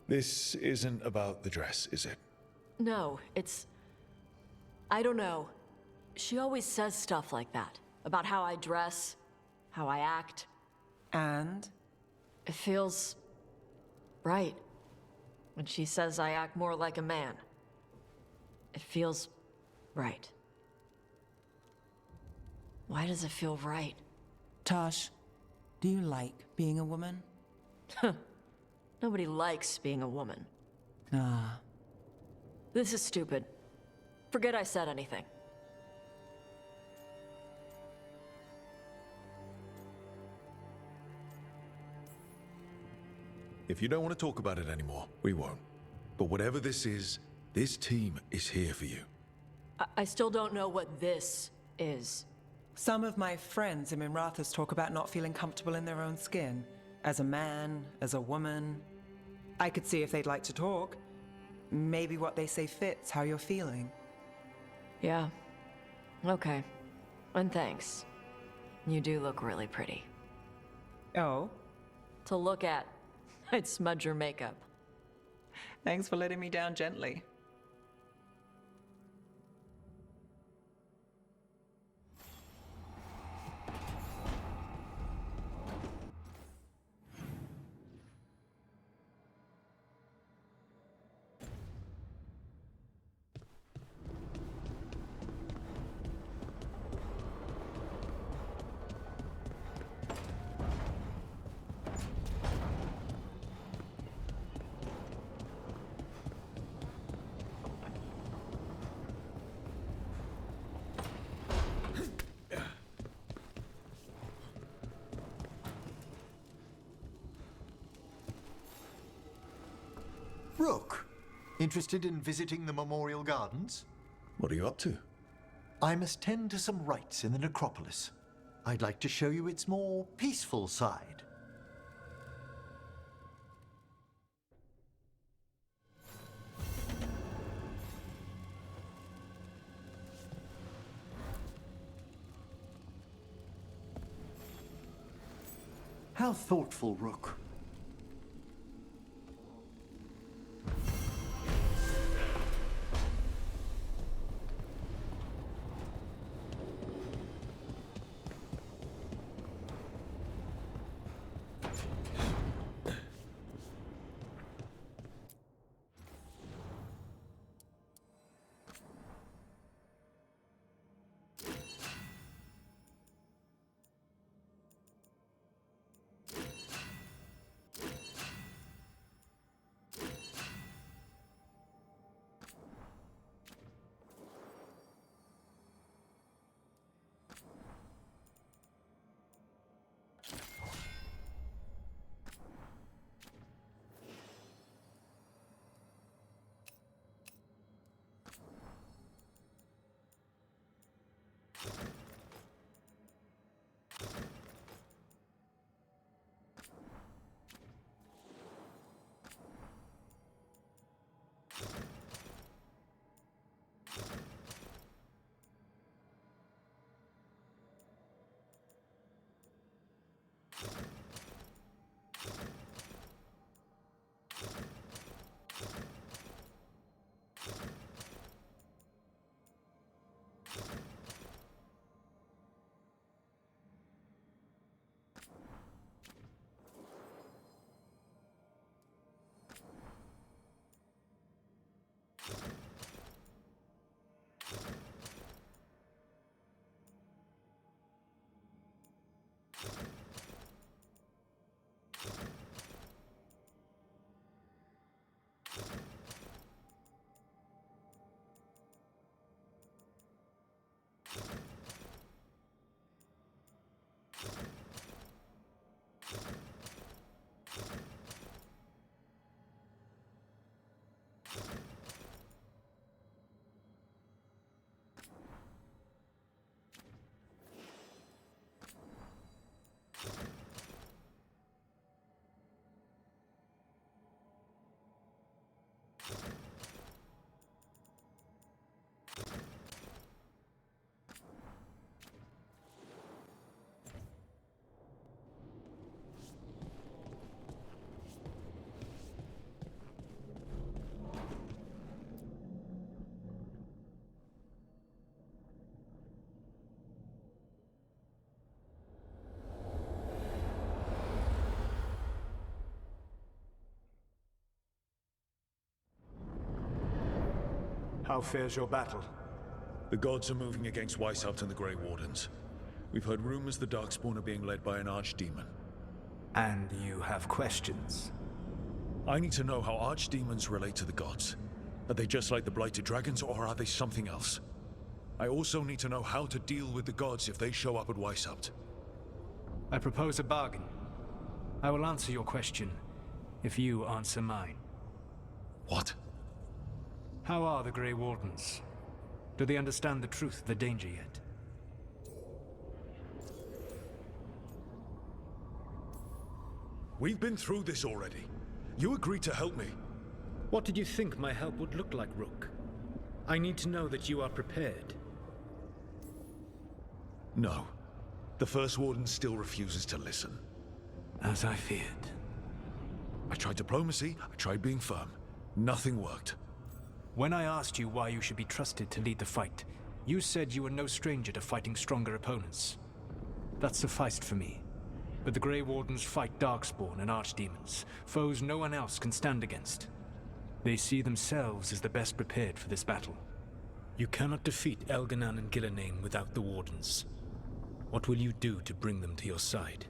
This isn't about the dress, is it? No, it's... I don't know. She always says stuff like that. About how I dress, how I act. And? It feels... right. When she says I act more like a man. It feels... right. Why does it feel right? Tosh, do you like being a woman? Nobody likes being a woman. Ah. This is stupid. Forget I said anything. If you don't want to talk about it anymore, we won't. But whatever this is, this team is here for you. I still don't know what this is. Some of my friends in Minrathous talk about not feeling comfortable in their own skin. As a man, as a woman. I could see if they'd like to talk. Maybe what they say fits how you're feeling. Yeah. Okay. And thanks. You do look really pretty. Oh? To look at. I'd smudge your makeup. Thanks for letting me down gently. Rook, interested in visiting the Memorial Gardens? What are you up to? I must tend to some rites in the necropolis. I'd like to show you its more peaceful side. How thoughtful, Rook. How fares your battle? The gods are moving against Weishaupt and the Grey Wardens. We've heard rumors the Darkspawn are being led by an archdemon. And you have questions? I need to know how archdemons relate to the gods. Are they just like the Blighted Dragons, or are they something else? I also need to know how to deal with the gods if they show up at Weishaupt. I propose a bargain. I will answer your question if you answer mine. What? How are the Grey Wardens? Do they understand the truth of the danger yet? We've been through this already. You agreed to help me. What did you think my help would look like, Rook? I need to know that you are prepared. No. The First Warden still refuses to listen. As I feared. I tried diplomacy, I tried being firm. Nothing worked. When I asked you why you should be trusted to lead the fight, you said you were no stranger to fighting stronger opponents. That sufficed for me. But the Grey Wardens fight Darkspawn and Archdemons, foes no one else can stand against. They see themselves as the best prepared for this battle. You cannot defeat Elganan and Gillenane without the Wardens. What will you do to bring them to your side?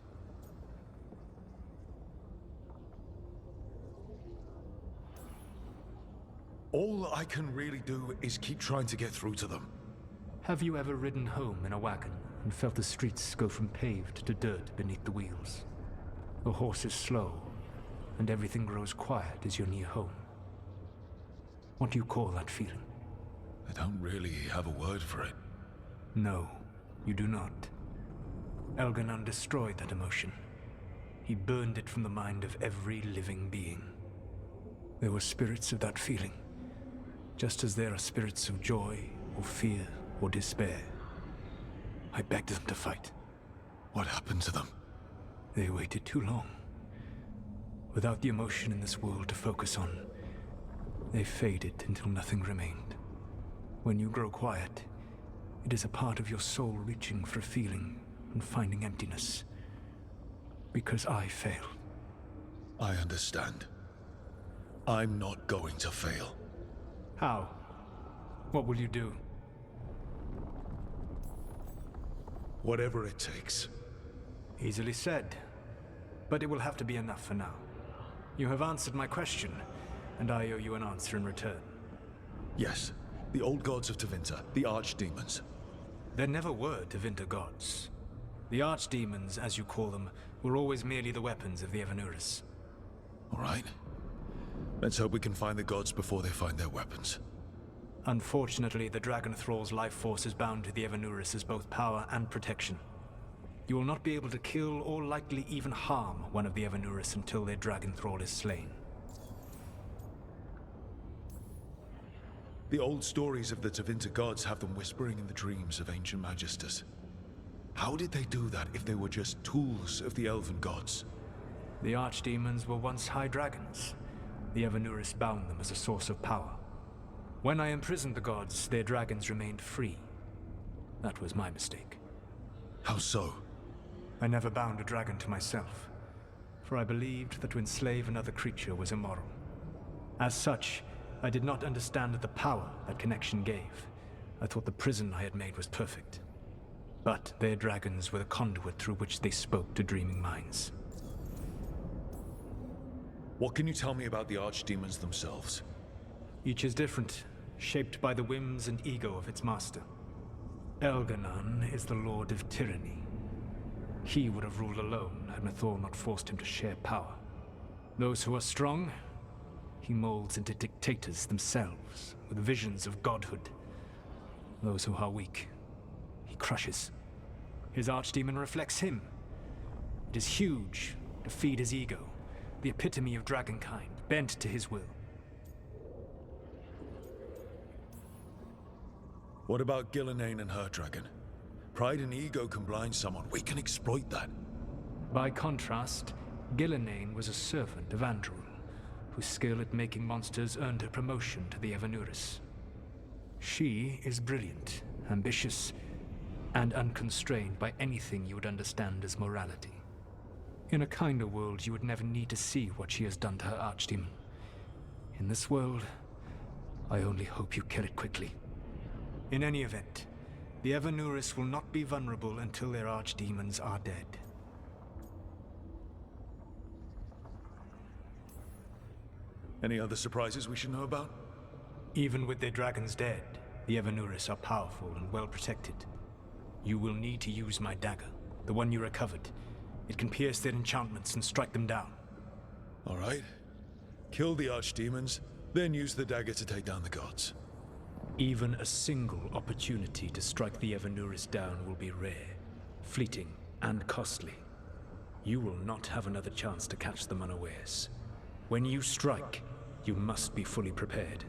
All I can really do is keep trying to get through to them. Have you ever ridden home in a wagon and felt the streets go from paved to dirt beneath the wheels? The horse is slow, and everything grows quiet as you're near home. What do you call that feeling? I don't really have a word for it. No, you do not. Elganon destroyed that emotion. He burned it from the mind of every living being. There were spirits of that feeling, just as there are spirits of joy, or fear, or despair. I begged them to fight. What happened to them? They waited too long. Without the emotion in this world to focus on, they faded until nothing remained. When you grow quiet, it is a part of your soul reaching for a feeling and finding emptiness. Because I failed. I understand. I'm not going to fail. How? What will you do? Whatever it takes. Easily said. But it will have to be enough for now. You have answered my question, and I owe you an answer in return. Yes. The old gods of Tevinter, the archdemons. There never were Tevinter gods. The archdemons, as you call them, were always merely the weapons of the Evanurus. All right. Let's hope we can find the gods before they find their weapons. Unfortunately, the Dragon Thrall's life force is bound to the Evanurus as both power and protection. You will not be able to kill or likely even harm one of the Evanurus until their Dragon Thrall is slain. The old stories of the Tevinter gods have them whispering in the dreams of ancient magisters. How did they do that if they were just tools of the elven gods? The archdemons were once high dragons. The Evanurus bound them as a source of power. When I imprisoned the gods, their dragons remained free. That was my mistake. How so? I never bound a dragon to myself, for I believed that to enslave another creature was immoral. As such, I did not understand the power that connection gave. I thought the prison I had made was perfect. But their dragons were the conduit through which they spoke to dreaming minds. What can you tell me about the archdemons themselves? Each is different, shaped by the whims and ego of its master. Elganon is the Lord of Tyranny. He would have ruled alone had Mythor not forced him to share power. Those who are strong, he molds into dictators themselves, with visions of godhood. Those who are weak, he crushes. His archdemon reflects him. It is huge, to feed his ego, the epitome of dragonkind, bent to his will. What about Gillenane and her dragon? Pride and ego can blind someone. We can exploit that. By contrast, Gillenane was a servant of Andrul, whose skill at making monsters earned her promotion to the Evanurus. She is brilliant, ambitious, and unconstrained by anything you would understand as morality. In a kinder world, you would never need to see what she has done to her archdemon. In this world, I only hope you kill it quickly. In any event, the Evanurus will not be vulnerable until their archdemons are dead. Any other surprises we should know about? Even with their dragons dead, the Evanurus are powerful and well protected. You will need to use my dagger, the one you recovered. It can pierce their enchantments and strike them down. All right. Kill the archdemons, then use the dagger to take down the gods. Even a single opportunity to strike the Evanurus down will be rare, fleeting, and costly. You will not have another chance to catch them unawares. When you strike, you must be fully prepared.